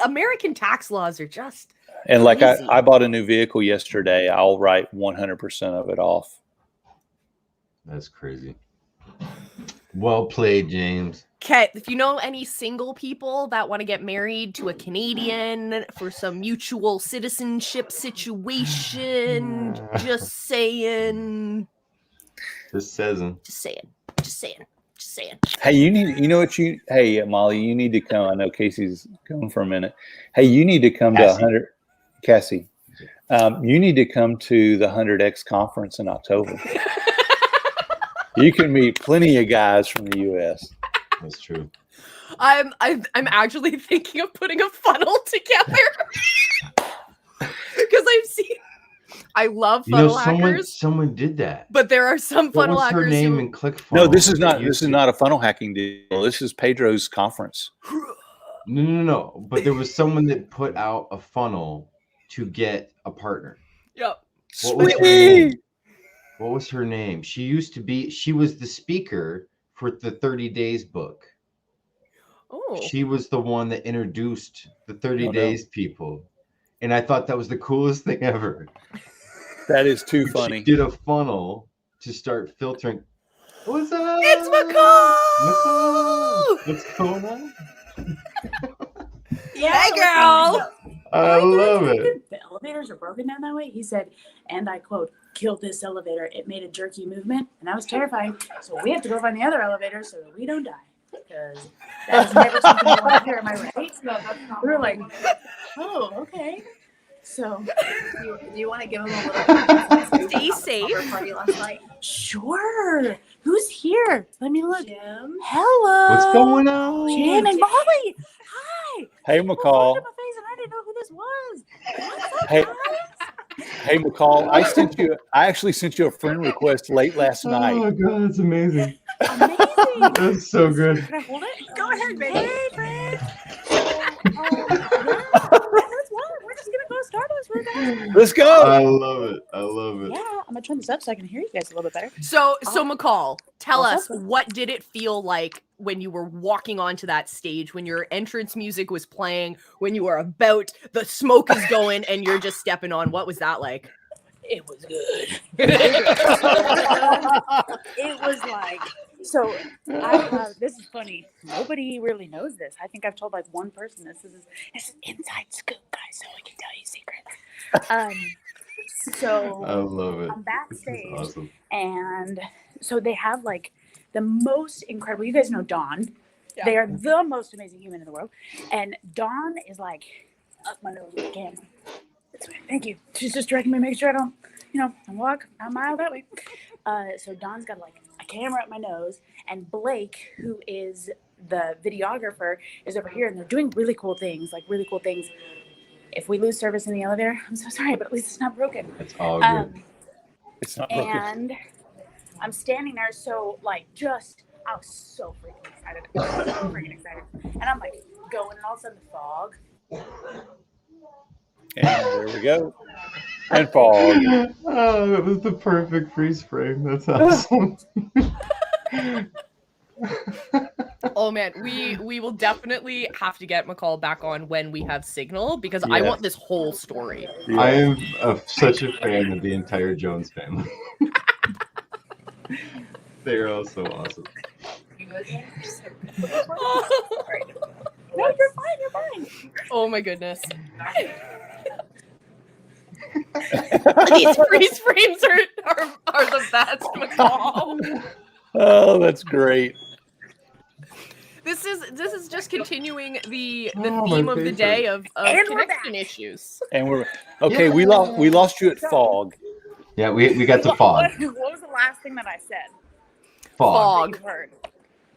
American tax laws are just and crazy. Like I bought a new vehicle yesterday. I'll write 100% of it off. That's crazy. Well played, James. Okay, if you know any single people that want to get married to a Canadian for some mutual citizenship situation, just saying. Just saying. Hey, hey, Molly, you need to come. I know Casey's going for a minute. Hey, you need to come to 100. Cassie, you need to come to the 100X conference in October. You can meet plenty of guys from the U.S. That's true. I'm actually thinking of putting a funnel together because I love funnel hackers. Someone did that. But there are some funnel hackers. What's her name in ClickFunnels? No, this is not a funnel hacking deal. This is Pedro's conference. No. But there was someone that put out a funnel to get a partner. Yep. What was her name? She was the speaker for the 30 Days book. Oh. She was the one that introduced the 30 Days people. And I thought that was the coolest thing ever. That is too funny. She did a funnel to start filtering. What's up? It's McCall! What's going on? Yeah, Hey, girl. I love it. The elevators are broken down that way. He said, and I quote, "Killed this elevator. It made a jerky movement, and I was terrified. So we have to go find the other elevator so that we don't die. Because that's never something you want to hear. Am I right?" We were like, "Oh, okay." So, Do you want to give him a little Stay safe. party last night? sure. Who's here? Let me look. Jim. Hello. What's going on? Jim and Molly. Hi. Hey, People McCall. looked at my face and I didn't know who this was. What's up, Hey. guys? Hey, McCall. I actually sent you a friend request late last night. Oh, God, that's amazing. Amazing. That's so good. Can I hold it? Go ahead, baby. Hey, friend. That's what. We're just gonna go to Starbucks real fast. Let's go. I love it. I love it. Yeah, I'm gonna turn this up so I can hear you guys a little bit better. So McCall, tell What's us, up? what did it feel like when you were walking onto that stage, when your entrance music was playing, when you were about, the smoke is going, and you're just stepping on? What was that like? It was good. It was like, so this is funny. Nobody really knows this. I think I've told like one person this. This is inside scoop, guys, so we can tell you secrets. So I love it. I'm This is backstage, awesome. and so they have like the most incredible. You guys know Dawn. Yeah. They are the most amazing human in the world, and Dawn is like up my nose with the camera. Thank you. She's just directing me, make sure I don't, walk a mile that way. So Dawn's got like a camera up my nose, and Blake, who is the videographer, is over here, and they're doing really cool things. If we lose service in the elevator, I'm so sorry, but at least it's not broken. It's all good. It's not broken. And I'm standing there, so I was so freaking excited. And I'm like going, and all of a sudden the fog. And there we go. And fog. Oh, that was the perfect freeze frame. That's awesome. Oh man, we will definitely have to get McCall back on when we have signal, because I Yes. want this whole story. I am such a fan of the entire Jones family. They're all so awesome. No, you're fine. Oh my goodness. These freeze frames are the best, McCall. Oh, that's great. This is just continuing the Oh, my theme of the favorite. day of And we're connection back. issues. And we're okay. We lost you at fog. Yeah, we got the fog. What was the last thing that I said? Fog. That you heard?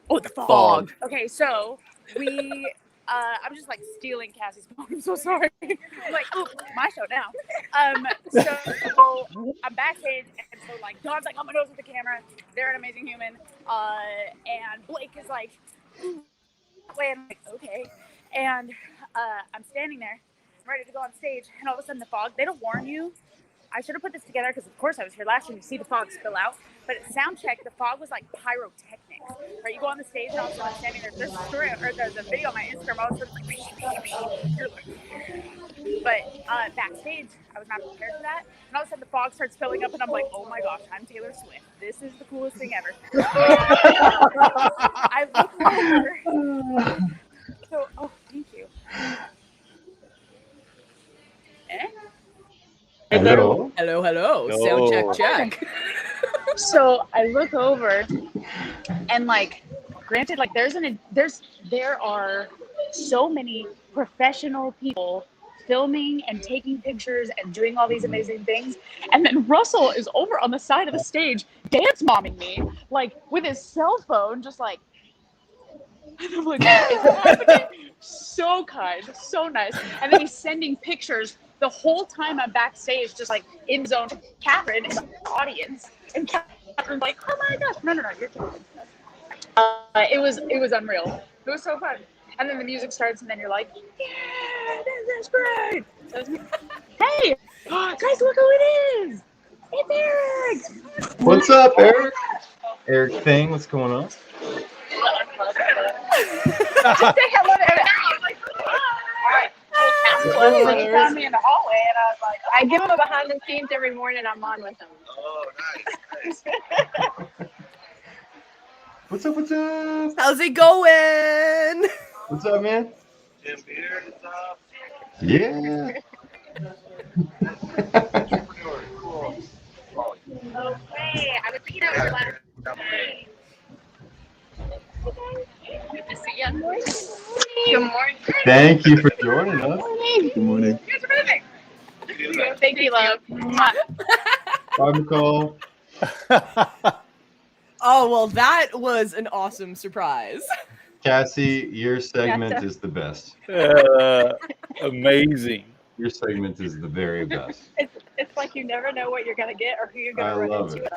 Oh, the fog. Fog. Okay, so we. I'm just like stealing Cassie's phone. I'm so sorry. I'm like, oh, my show now. So I'm backstage, and so like Dawn's like on my nose with the camera. They're an amazing human. And Blake is like, that way. I'm like, okay. And I'm standing there, ready to go on stage, and all of a sudden the fog. They don't warn you. I should have put this together because, of course, I was here last year. You see the fog spill out, but at sound check, the fog was like pyrotechnics. Right, you go on the stage, and all of a sudden I'm standing there. There's a story, or there's a video on my Instagram. All of a sudden, it's like, but backstage, I was not prepared for that, and all of a sudden the fog starts filling up, and I'm like, oh my gosh, I'm Taylor Swift. This is the coolest thing ever. I look over. So, oh, thank you. Hello. Hello. Hello. Sound check. So I look over, and like, granted, like there are so many professional people filming and taking pictures and doing all these amazing things, and then Russell is over on the side of the stage dance momming me, like with his cell phone, just like. And I'm like, what is happening? So kind, so nice. And then he's sending pictures the whole time I'm backstage, just like in zone. Catherine in the audience, and Catherine's like, "Oh my gosh, no, you're kidding." It was unreal. It was so fun. And then the music starts, and then you're like, "Yeah, this is great." So hey, guys, look who it is! It's Eric. What's up, Eric? Eric Thing, what's going on? Say hello to Eric. All right. Cassie found me in the hall. I give him a behind the scenes every morning. I'm on with him. Oh, nice. What's up? What's up? How's it going? What's up, man? Jim Beard is up. Yeah. Entrepreneur, cool. Oh, hey, I was thinking I was last night. Good to see you. Good morning. Thank you for joining us. Good morning. You guys are perfect. Thank you, love. Mwah. Bye, Nicole. Oh, well, that was an awesome surprise. Cassie, your segment is the best. Amazing. Your segment is the very best. It's like you never know what you're gonna get or who you're gonna I run love into. it.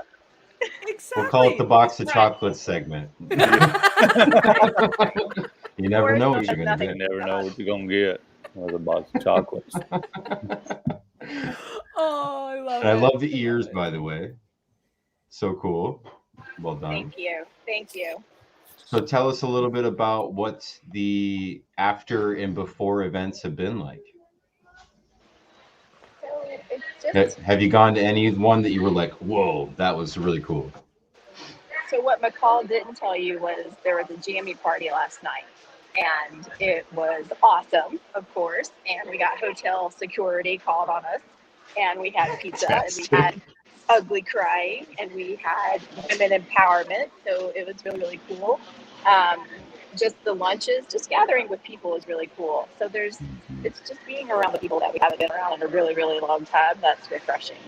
Exactly. We'll call it the box of chocolates segment. You never know what you're going to You get. never know what you're gonna get. Another box of chocolates. Oh, I love And I it. love the ears, by the way. So cool. Well done. Thank you. Thank you. So tell us a little bit about what the after and before events have been like. So it's just Have you gone to any one that you were like, whoa, that was really cool? so what McCall didn't tell you was there was a jammy party last night, and it was awesome, of course. And we got hotel security called on us, and we had pizza, and we had ugly crying, and we had women empowerment. So it was really, really cool. Just the lunches, just gathering with people is really cool. So it's just being around the people that we haven't been around in a really, really long time. That's refreshing.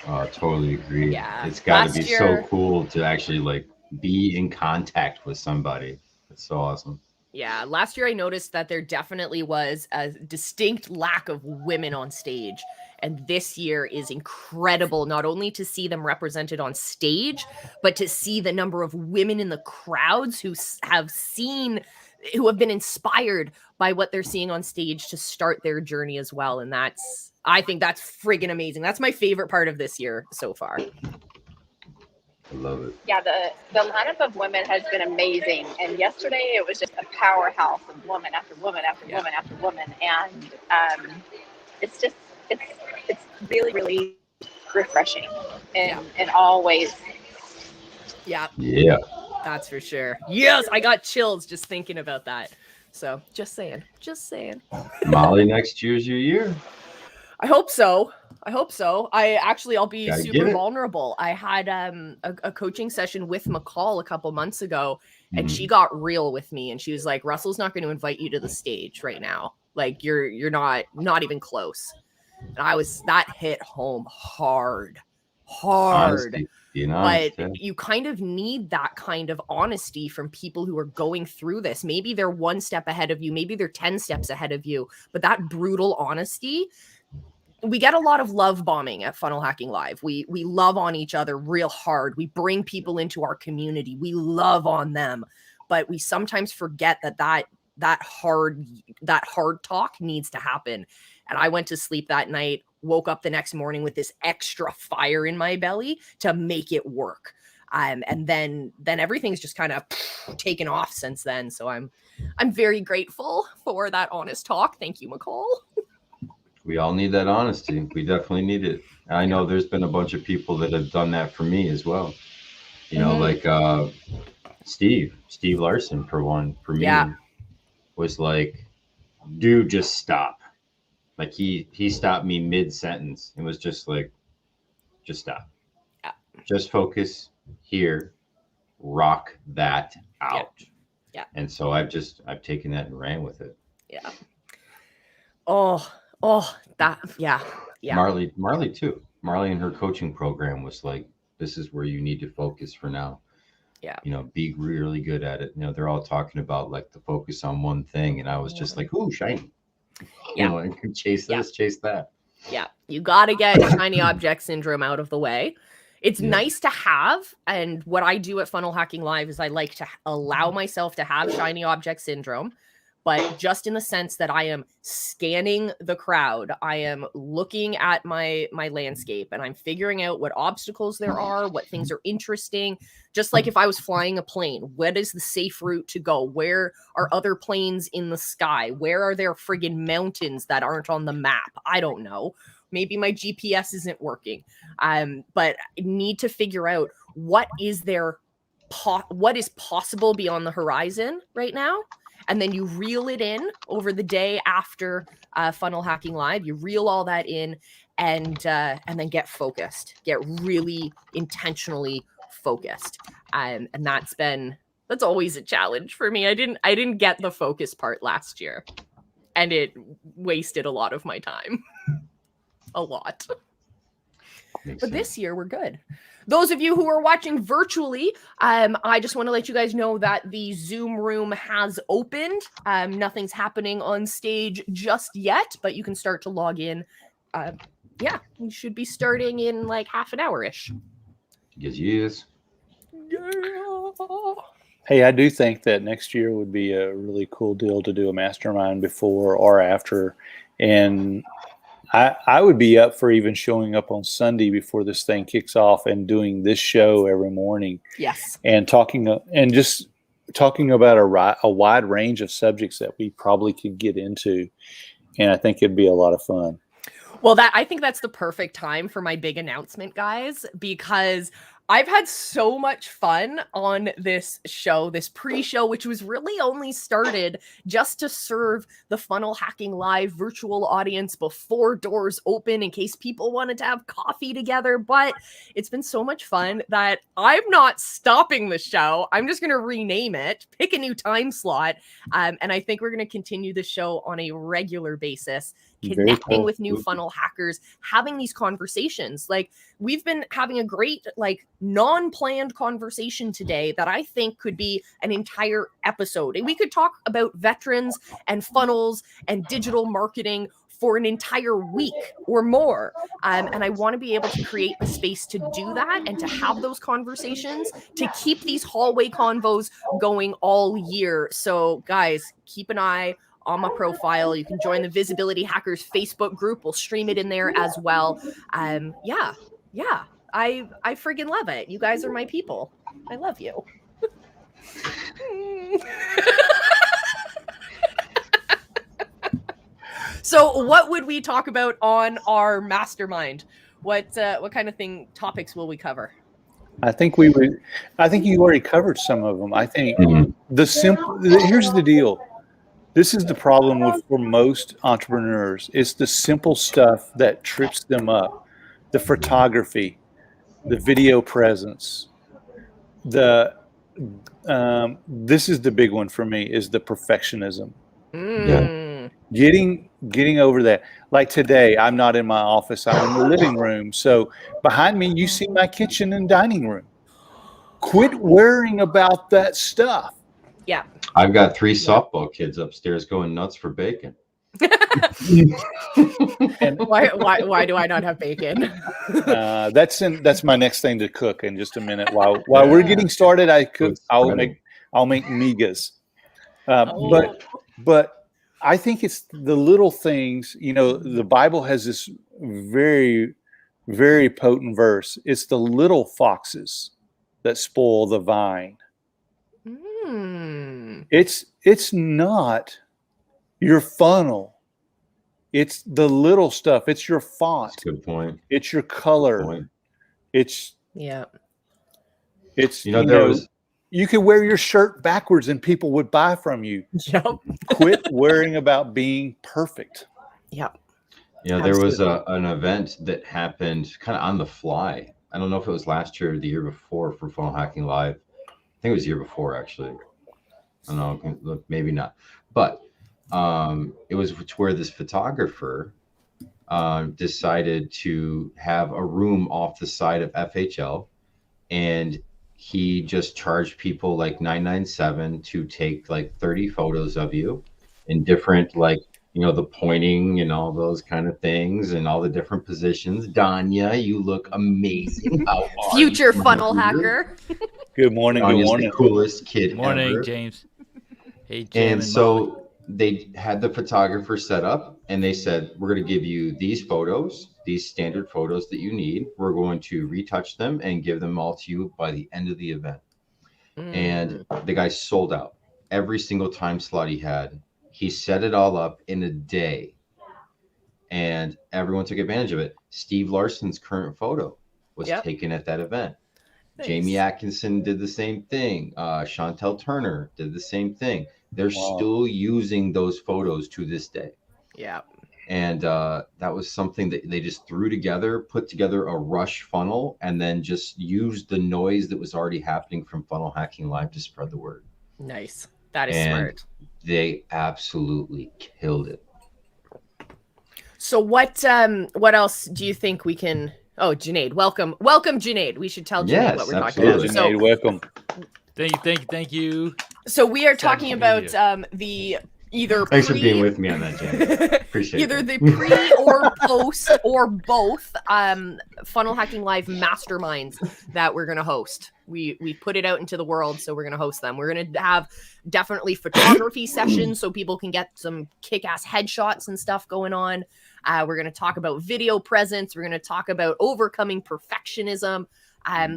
I totally agree. Yeah. It's got to Last be year- so cool to actually like be in contact with somebody. It's so awesome. Yeah, last year I noticed that there definitely was a distinct lack of women on stage. And this year is incredible, not only to see them represented on stage, but to see the number of women in the crowds who have been inspired by what they're seeing on stage to start their journey as well. And I think that's friggin' amazing. That's my favorite part of this year so far. I love it. Yeah, the lineup of women has been amazing. And yesterday it was just a powerhouse of woman after woman after woman after woman. And it's really, really refreshing in all ways. Yeah, Yeah. that's for sure. Yes, I got chills just thinking about that. So just saying. Molly, next year's your year. I hope so. I'll be Gotta get super it. vulnerable. I had a coaching session with McCall a couple months ago, and Mhm. she got real with me, and she was like, "Russell's not going to invite you to the stage right now. Like you're not even close." And that hit home hard. Honesty. Being honest. But you kind of need that kind of honesty from people who are going through this. Maybe they're one step ahead of you, maybe they're 10 steps ahead of you, but that brutal honesty. We get a lot of love bombing at Funnel Hacking Live. We love on each other real hard. We bring people into our community. We love on them, but we sometimes forget that hard talk needs to happen. And I went to sleep that night, woke up the next morning with this extra fire in my belly to make it work. And then everything's just kind of taken off since then. So I'm very grateful for that honest talk. Thank you, McCall. We all need that honesty. We definitely need it. And I know there's been a bunch of people that have done that for me as well. You know, like Steve Larson, for me, was like, dude, just stop. Like he stopped me mid-sentence and was just like, just stop. Yeah. Just focus here. Rock that out. Yeah. And so I've taken that and ran with it. Yeah. Yeah. Marley too. Marley and her coaching program was like, this is where you need to focus for now. Yeah. You know, be really good at it. You know, they're all talking about like the focus on one thing. And I was just like, ooh, shiny. Yeah. You know, and chase this, chase that. Yeah. You got to get shiny object syndrome out of the way. It's nice to have. And what I do at Funnel Hacking Live is I like to allow myself to have shiny object syndrome. but just in the sense that I am scanning the crowd. I am looking at my landscape, and I'm figuring out what obstacles there are, what things are interesting. Just like if I was flying a plane, what is the safe route to go? Where are other planes in the sky? Where are there friggin' mountains that aren't on the map? I don't know. Maybe my GPS isn't working. But I need to figure out what is what is possible beyond the horizon right now. And then you reel it in over the day after Funnel Hacking Live. You reel all that in, and then get focused. Get really intentionally focused. And that's always a challenge for me. I didn't get the focus part last year, and it wasted a lot of my time. A lot. But this year we're good. Those of you who are watching virtually, I just want to let you guys know that the Zoom room has opened. Nothing's happening on stage just yet, but you can start to log in. Yeah, we should be starting in like half an hour-ish. Yes. Yeah. Hey, I do think that next year would be a really cool deal to do a mastermind before or after. And I would be up for even showing up on Sunday before this thing kicks off and doing this show every morning. Yes. And talking about a wide range of subjects that we probably could get into. And I think it'd be a lot of fun. Well, I think that's the perfect time for my big announcement, guys, because I've had so much fun on this show, this pre-show, which was really only started just to serve the Funnel Hacking Live virtual audience before doors open in case people wanted to have coffee together. But it's been so much fun that I'm not stopping the show. I'm just going to rename it, pick a new time slot. And I think we're going to continue the show on a regular basis, connecting with new funnel hackers, having these conversations. Like, we've been having a great, like, non-planned conversation today that I think could be an entire episode. And we could talk about veterans and funnels and digital marketing for an entire week or more. And I want to be able to create the space to do that and to have those conversations, to keep these hallway convos going all year. So guys, keep an eye on my profile. You can join the Visibility Hackers Facebook group. We'll stream it in there as well. Yeah. I friggin' love it. You guys are my people. I love you. So what would we talk about on our mastermind? What kind of topics will we cover? I think you already covered some of them. I think here's the deal. This is the problem for most entrepreneurs. It's the simple stuff that trips them up. The photography, the video presence, this is the big one for me, is the perfectionism. Yeah. Getting over that. Like today, I'm not in my office, I'm in the living room. So behind me, you see my kitchen and dining room. Quit worrying about that stuff. Yeah. I've got 3 softball kids upstairs going nuts for bacon. And why do I not have bacon? That's my next thing to cook in just a minute. While we're getting started, I'll make migas. But I think it's the little things. You know, the Bible has this very, very potent verse. It's the little foxes that spoil the vine. It's not your funnel. It's the little stuff. It's your font. That's a good point. It's your color. It's you could wear your shirt backwards and people would buy from you. Yep. Quit worrying about being perfect. Yep. Yeah, there was an event that happened kind of on the fly. I don't know if it was last year or the year before for Funnel Hacking Live. I think it was the year before, actually. I don't know, maybe not. But it was where this photographer decided to have a room off the side of FHL, and he just charged people like $9.97 to take like 30 photos of you in different, like, you know, the pointing and all those kind of things and all the different positions. Danya, you look amazing. How are Future you? funnel hacker. Good morning. Danya's Good morning. the coolest kid Morning, ever. James. Hey, Jim And so they had the photographer set up, and they said, we're going to give you these photos, these standard photos that you need. We're going to retouch them and give them all to you by the end of the event. And the guy sold out every single time slot he had. He set it all up in a day, and everyone took advantage of it. Steve Larson's current photo was taken at that event. Nice. Jamie Atkinson did the same thing. Chantel Turner did the same thing. They're still using those photos to this day. Yeah. And that was something that they just threw together, put together a rush funnel, and then just used the noise that was already happening from Funnel Hacking Live to spread the word. Nice. That is And smart. they absolutely killed it. So what else do you think we can? Oh, Junaid, welcome, Junaid. We should tell Junaid what we're talking about. Junaid, welcome. Thank you. So we are talking about the either Thanks for being with me on that, Janet. Appreciate it. either the pre or post or both Funnel Hacking Live masterminds that we're going to host. We put it out into the world, so we're going to host them. We're going to have definitely photography sessions so people can get some kick-ass headshots and stuff going on. We're going to talk about video presence. We're going to talk about overcoming perfectionism.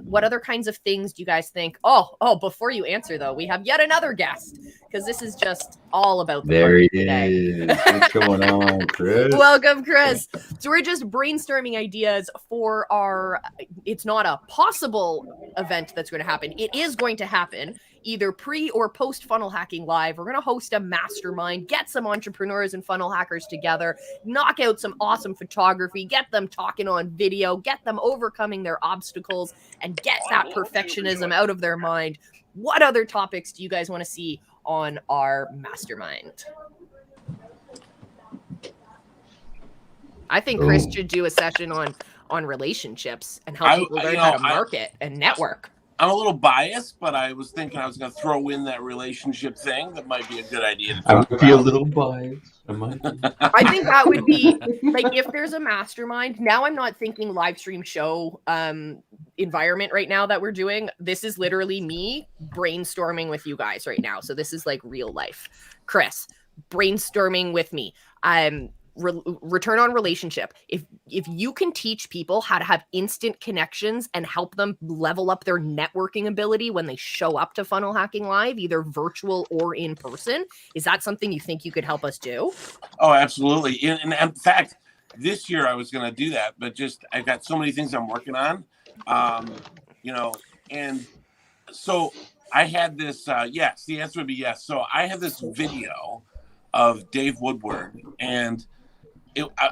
What other kinds of things do you guys think? Oh, before you answer though, we have yet another guest because this is just all about the party today. What's going on, Chris? Welcome, Chris. So we're just brainstorming ideas for our, it's not a possible event that's going to happen. It is going to happen either pre or post Funnel Hacking Live. We're going to host a mastermind, get some entrepreneurs and funnel hackers together, knock out some awesome photography, get them talking on video, get them overcoming their obstacles, and get that perfectionism out of their mind. What other topics do you guys want to see on our mastermind? I think Chris should do a session on relationships and how people learn how to market and network. I'm a little biased, but I was thinking I was going to throw in that relationship thing. That might be a good idea. I would be a little biased. I think that would be like if there's a mastermind. Now I'm not thinking live stream show environment right now that we're doing. This is literally me brainstorming with you guys right now. So this is like real life. Chris, brainstorming with me. Return on relationship. If you can teach people how to have instant connections and help them level up their networking ability when they show up to Funnel Hacking Live, either virtual or in person, is that something you think you could help us do? Oh, absolutely. And in fact, this year I was going to do that, but just I've got so many things I'm working on, and so I had this. Yes, the answer would be yes. So I have this video of Dave Woodward, and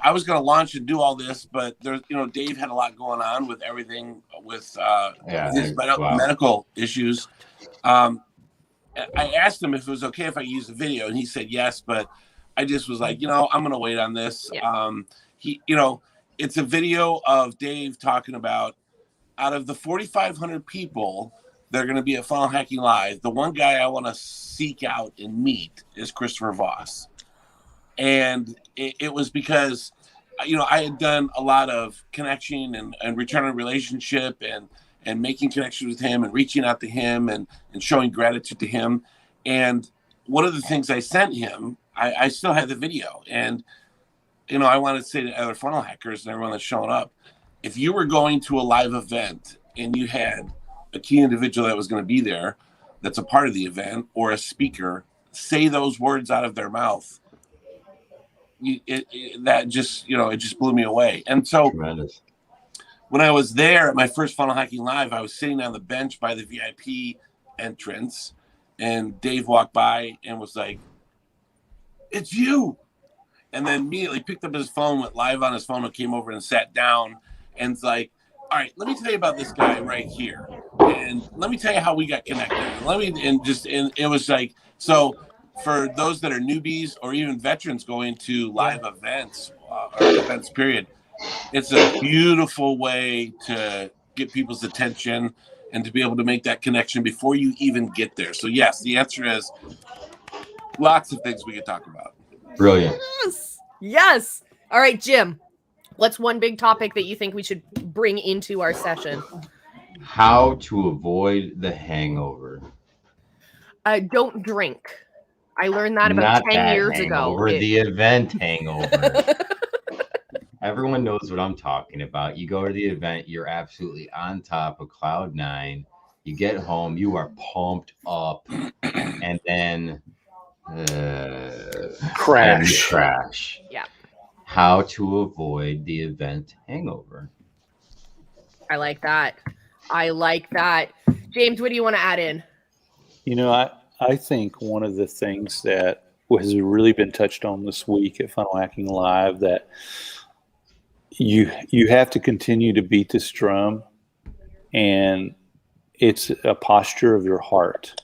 I was going to launch and do all this, but there's, Dave had a lot going on with everything with his medical issues. I asked him if it was okay if I use the video, and he said yes, but I just was like, I'm going to wait on this. Yeah. It's a video of Dave talking about out of the 4,500 people that are going to be at Funnel Hacking Live, the one guy I want to seek out and meet is Christopher Voss. And it was because, I had done a lot of connection and return on relationship and making connections with him and reaching out to him and showing gratitude to him. And one of the things I sent him, I still had the video. And, I wanted to say to other funnel hackers and everyone that's showing up, if you were going to a live event and you had a key individual that was going to be there, that's a part of the event, or a speaker, say those words out of their mouth. It just blew me away. And so Tremendous. When I was there at my first Funnel Hacking Live, I was sitting on the bench by the VIP entrance, and Dave walked by and was like, "It's you." And then immediately picked up his phone, went live on his phone, and came over and sat down and was like, "All right, let me tell you about this guy right here. And let me tell you how we got connected. And it was like, so for those that are newbies or even veterans going to live events or events period, it's a beautiful way to get people's attention and to be able to make that connection before you even get there. So yes, the answer is lots of things we could talk about. Brilliant. Yes. All right, Jim, what's one big topic that you think we should bring into our session? How to avoid the hangover. Don't drink. I learned that about Not 10 that years ago. hangover, the event hangover. Everyone knows what I'm talking about. You go to the event, you're absolutely on top of cloud nine. You get home, you are pumped up, and then Crash. you crash. Yeah. How to avoid the event hangover? I like that. I like that. James, what do you want to add in? You know, I think one of the things that has really been touched on this week at Funnel Hacking Live that you have to continue to beat this drum, and it's a posture of your heart.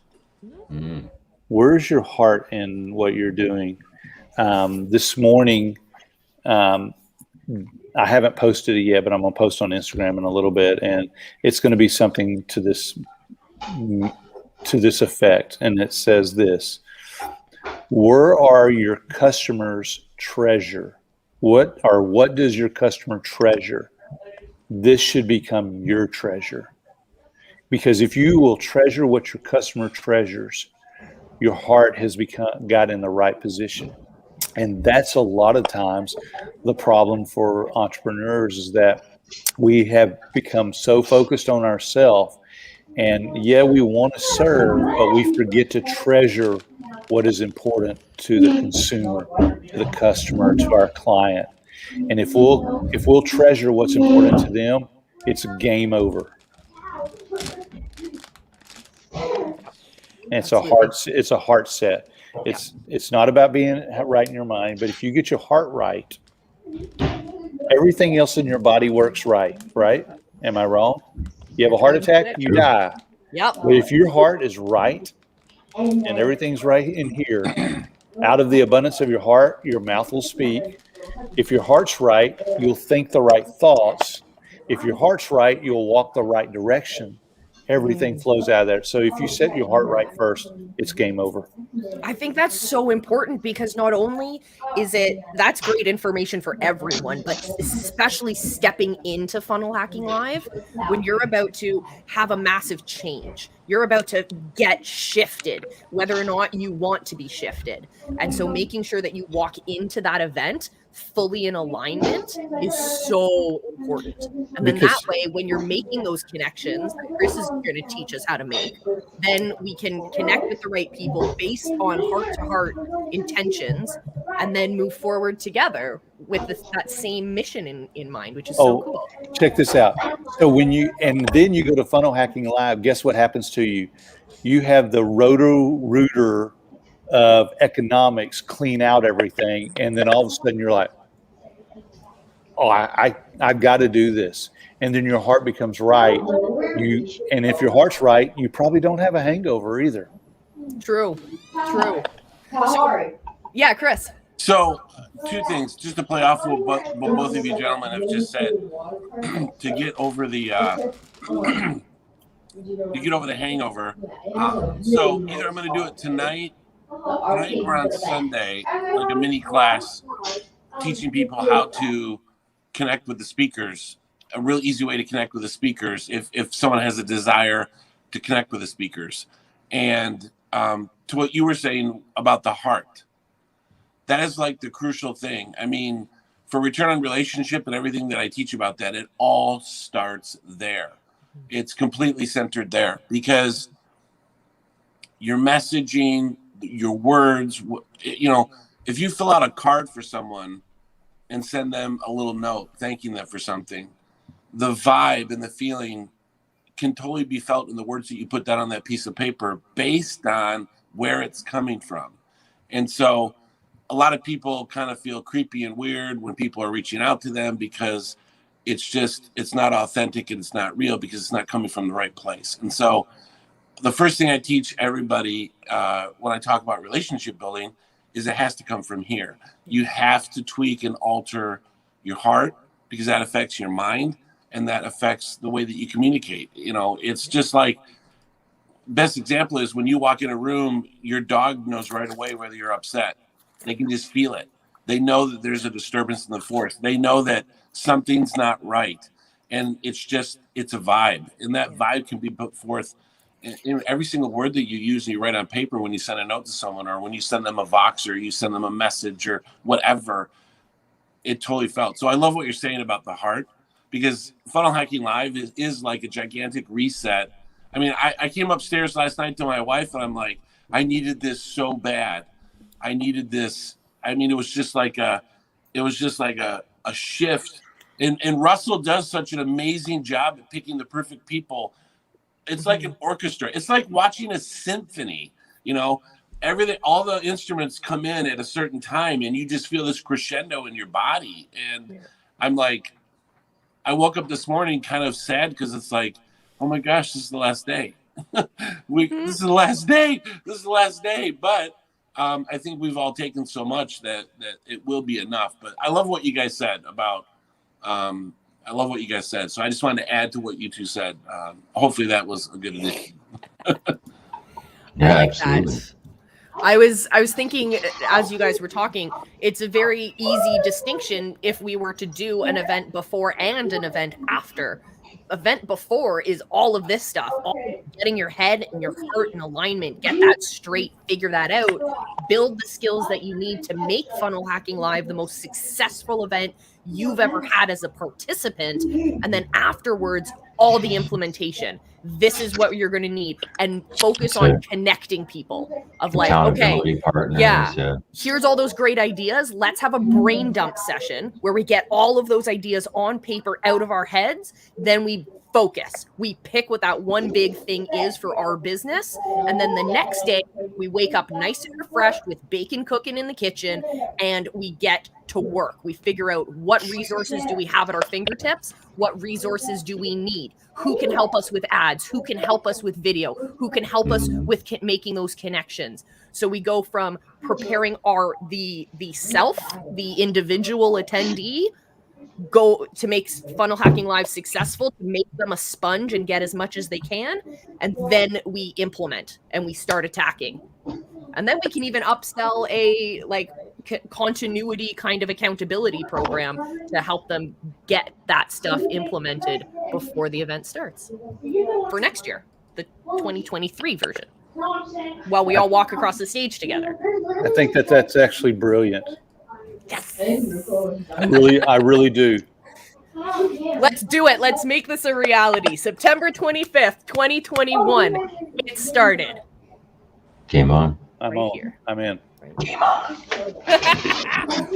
Mm. Where's your heart in what you're doing? This morning, I haven't posted it yet, but I'm going to post on Instagram in a little bit, and it's going to be something to this effect, and it says this: where are your customers' treasure? What does your customer treasure? This should become your treasure, because if you will treasure what your customer treasures, your heart has got in the right position. And that's a lot of times the problem for entrepreneurs, is that we have become so focused on ourselves, and we want to serve, but we forget to treasure what is important to the consumer, to the customer, to our client. And if we'll treasure what's important to them, it's game over. And it's a heart set. It's not about being right in your mind, but if you get your heart right, everything else in your body works right? Am I wrong? You have a heart attack, you die. Yep. But if your heart is right and everything's right in here, out of the abundance of your heart, your mouth will speak. If your heart's right, you'll think the right thoughts. If your heart's right, you'll walk the right direction. Everything flows out of there. So if you set your heart right first, it's game over. I think that's so important, because not only is that's great information for everyone, but especially stepping into Funnel Hacking Live when you're about to have a massive change. You're about to get shifted, whether or not you want to be shifted. And so making sure that you walk into that event fully in alignment is so important. And then that way, when you're making those connections that Chris is going to teach us how to make, then we can connect with the right people based on heart-to-heart intentions, and then move forward together with that same mission in mind, which is so cool. Check this out. So then you go to Funnel Hacking Live, guess what happens to you? You have the roto-rooter of economics clean out everything, and then all of a sudden you're like, oh, I've got to do this. And then your heart becomes right. And if your heart's right, you probably don't have a hangover either. True. So, yeah, Chris. So, two things, just to play off what both of you gentlemen have just said, to get over the hangover. So either I'm going to do it tonight or on Sunday, like a mini class, teaching people how to connect with the speakers. A real easy way to connect with the speakers if someone has a desire to connect with the speakers. And to what you were saying about the heart, that is like the crucial thing. I mean, for return on relationship and everything that I teach about that, it all starts there. It's completely centered there, because your messaging, your words, if you fill out a card for someone and send them a little note thanking them for something, the vibe and the feeling can totally be felt in the words that you put down on that piece of paper based on where it's coming from. And so a lot of people kind of feel creepy and weird when people are reaching out to them, because it's not authentic and it's not real, because it's not coming from the right place. And so the first thing I teach everybody when I talk about relationship building is it has to come from here. You have to tweak and alter your heart, because that affects your mind and that affects the way that you communicate. It's just like, best example is when you walk in a room, your dog knows right away whether you're upset. They can just feel it. They know that there's a disturbance in the force. They know that something's not right. And it's a vibe. And that vibe can be put forth in every single word that you use and you write on paper when you send a note to someone, or when you send them a Vox, or you send them a message or whatever, it totally felt. So I love what you're saying about the heart, because Funnel Hacking Live is like a gigantic reset. I mean, I came upstairs last night to my wife and I'm like, I needed this so bad. I needed this. I mean, it was just like a shift. And Russell does such an amazing job at picking the perfect people. It's like an orchestra. It's like watching a symphony, you know, everything, all the instruments come in at a certain time and you just feel this crescendo in your body. And I'm like, I woke up this morning kind of sad because it's like, oh my gosh, this is the last day. This is the last day. This is the last day. But I think we've all taken so much that it will be enough. But I love what you guys said about, I love what you guys said. So I just wanted to add to what you two said. Hopefully that was a good addition. Yeah, like absolutely. that. I was thinking as you guys were talking, it's a very easy distinction if we were to do an event before and an event after. Event before is all of this stuff, all getting your head and your heart in alignment, get that straight, figure that out, build the skills that you need to make Funnel Hacking Live the most successful event you've ever had as a participant. And then afterwards, all the implementation. This is what you're going to need, and focus on connecting people of like, okay, partners, here's all those great ideas. Let's have a brain dump session where we get all of those ideas on paper out of our heads. Then we focus. We pick what that one big thing is for our business. And then the next day we wake up nice and refreshed with bacon cooking in the kitchen and we get to work. We figure out what resources do we have at our fingertips? What resources do we need? Who can help us with ads? Who can help us with video? Who can help us with making those connections? So we go from preparing the self, the individual attendee, go to make Funnel Hacking Live successful, to make them a sponge and get as much as they can. And then we implement and we start attacking. And then we can even upsell a continuity kind of accountability program to help them get that stuff implemented before the event starts for next year, the 2023 version, while we all walk across the stage together. I think that's actually brilliant. Yes. I really do. Let's do it. Let's make this a reality. September 25th, 2021. It started. Game on. I'm Right on. here. I'm in. Game on.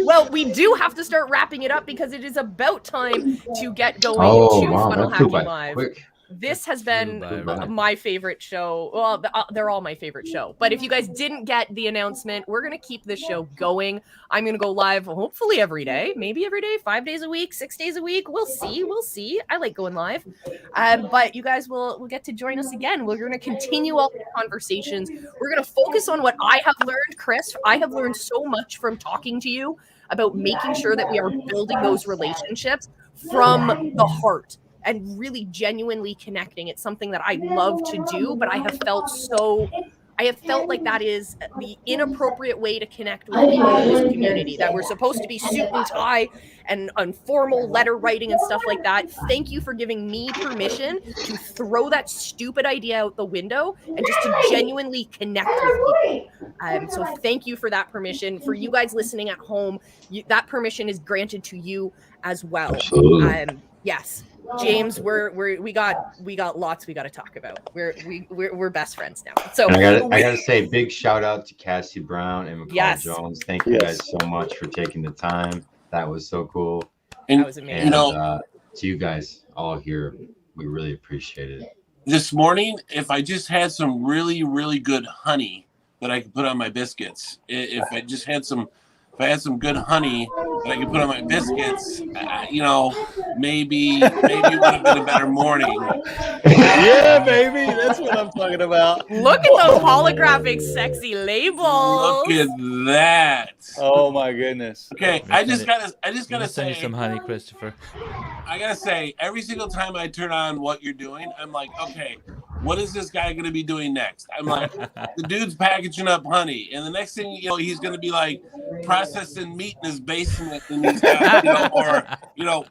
Well, we do have to start wrapping it up because it is about time to get going to Funnel that flew Hacking by Live. quick. This has been by. my favorite show. Well, they're all my favorite show. But if you guys didn't get the announcement, we're going to keep this show going. I'm going to go live hopefully every day, maybe every day, 5 days a week, 6 days a week. We'll see. I like going live. But you guys will get to join us again. We're going to continue all the conversations. We're going to focus on what I have learned, Chris. I have learned so much from talking to you about making sure that we are building those relationships from the heart and really genuinely connecting. It's something that I love to do, but I have felt like that is the inappropriate way to connect with people in this community, that we're supposed to be suit and tie and formal letter writing and stuff like that. Thank you for giving me permission to throw that stupid idea out the window and just to genuinely connect with people. So thank you for that permission. For you guys listening at home, that permission is granted to you as well. Absolutely. Yes. James, we got lots we got to talk about. We're best friends now. So And I gotta say, big shout out to Cassie Brown and McCall Jones. Thank you guys so much for taking the time. That was so cool. And that was amazing. And to you guys all here, we really appreciate it. This morning, if I just had some really, really good honey that I could put on my biscuits, if I had some good honey that I could put on my biscuits, maybe it would have been a better morning. Yeah, baby, that's what I'm talking about. Look at those holographic sexy labels. Look at that. Oh my goodness. Okay, I just gotta Send say you some honey, Christopher. I gotta say, every single time I turn on what you're doing, I'm like, okay, what is this guy gonna be doing next? I'm like, the dude's packaging up honey, and the next thing he's gonna be like processing meat in his basement, and he's got, or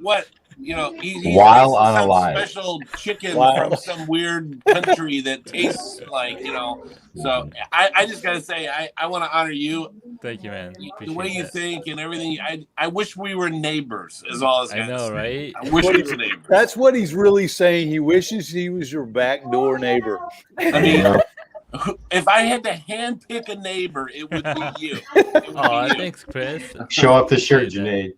what you know, he's While some unalive. special chicken Wow. from some weird country that tastes like, you know. So I just gotta say, I want to honor you, Thank you, man. the Appreciate way you that. think and everything. I wish we were neighbors. Is all I was I gonna know, say. right? I wish we were neighbors. That's what he's really saying. He wishes he was your backdoor neighbor. I mean, if I had to handpick a neighbor, it would be you. It would Oh, be you. thanks, Chris. Show off the shirt, Appreciate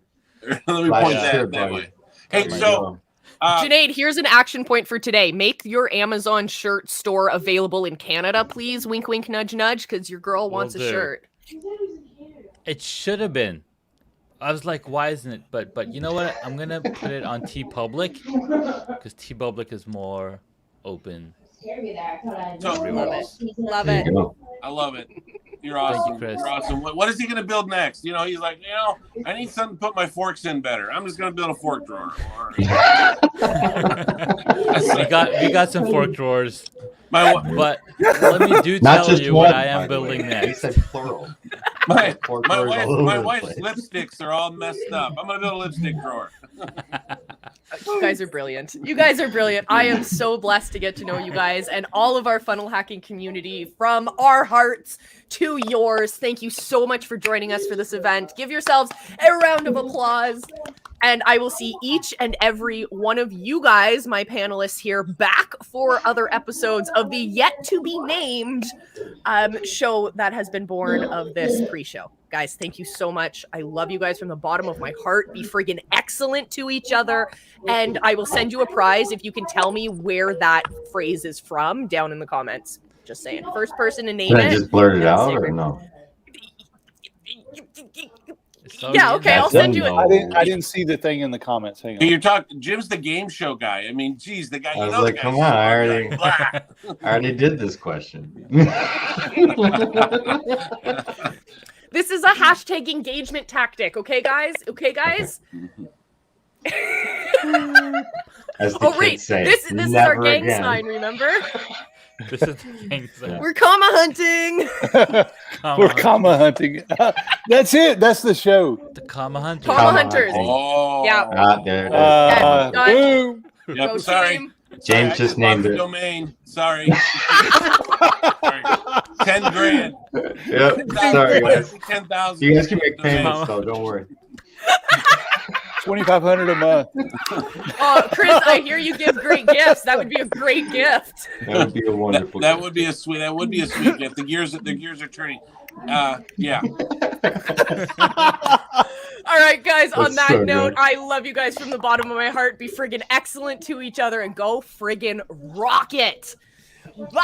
Junaid. Let me Flash point the that shirt, that buddy. way. Hey, There you so go. Junaid, here's an action point for today. Make your Amazon shirt store available in Canada, please. Wink, wink, nudge, nudge, because your girl Will wants a do. shirt. It should have been. I was like, why isn't it? But you know what? I'm gonna put it on TeePublic because TeePublic is more open. So, everywhere Love it. else. Love There it. you go. I love it. You're Thank you, awesome. Chris. You're awesome. What is he going to build next? You know, he's like, you know, I need something to put my forks in better. I'm just going to build a fork drawer. We got some fork drawers, My but let me do Not tell just you one, what I by am the building way. He next. said plural. my Fork drawers all over my the wife's place. lipsticks are all messed up. I'm going to build a lipstick drawer. You guys are brilliant. You guys are brilliant. I am so blessed to get to know you guys and all of our funnel hacking community from our hearts to yours. Thank you so much for joining us for this event. Give yourselves a round of applause. And I will see each and every one of you guys, my panelists here, back for other episodes of the yet to be named show that has been born of this pre-show. Guys, thank you so much. I love you guys from the bottom of my heart. Be friggin' excellent to each other. And I will send you a prize if you can tell me where that phrase is from down in the comments. Just saying. First person to name Can I it. just blurt it and out say or where- no? It's already Yeah, in okay, there. I'll send you it. I didn't see the thing in the comments. Hang Hey, on. you're talking. Jim's the game show guy. I mean, geez, the guy. I You was know, like, the come guy's on, I smart already- guy. Blah. I already did this question. This is a hashtag engagement tactic, okay, guys? Okay, guys? As the Oh, kids right. say, This is our never gang again. sign, remember? This is the gang sign. We're comma hunting. We're comma hunting. That's it. That's the show. The comma hunter. Comma Comma hunters. hunting. Oh. Yeah. Ah, there it is. Done. Boom. Yep, Go sorry. team. James I just bought named the it. domain. Sorry. Sorry. 10 grand. Yep. Sorry, guys. 10,000. You guys can make Domain. payments though. Don't worry. 2,500 a month. Oh, Chris, I hear you give great gifts. That would be a great gift. That would be a wonderful. That gift. would be a sweet. That would be a sweet gift. The gears are turning. Yeah. All right, guys, on That's that so note, good. I love you guys from the bottom of my heart. Be friggin' excellent to each other and go friggin' rock it. Bye.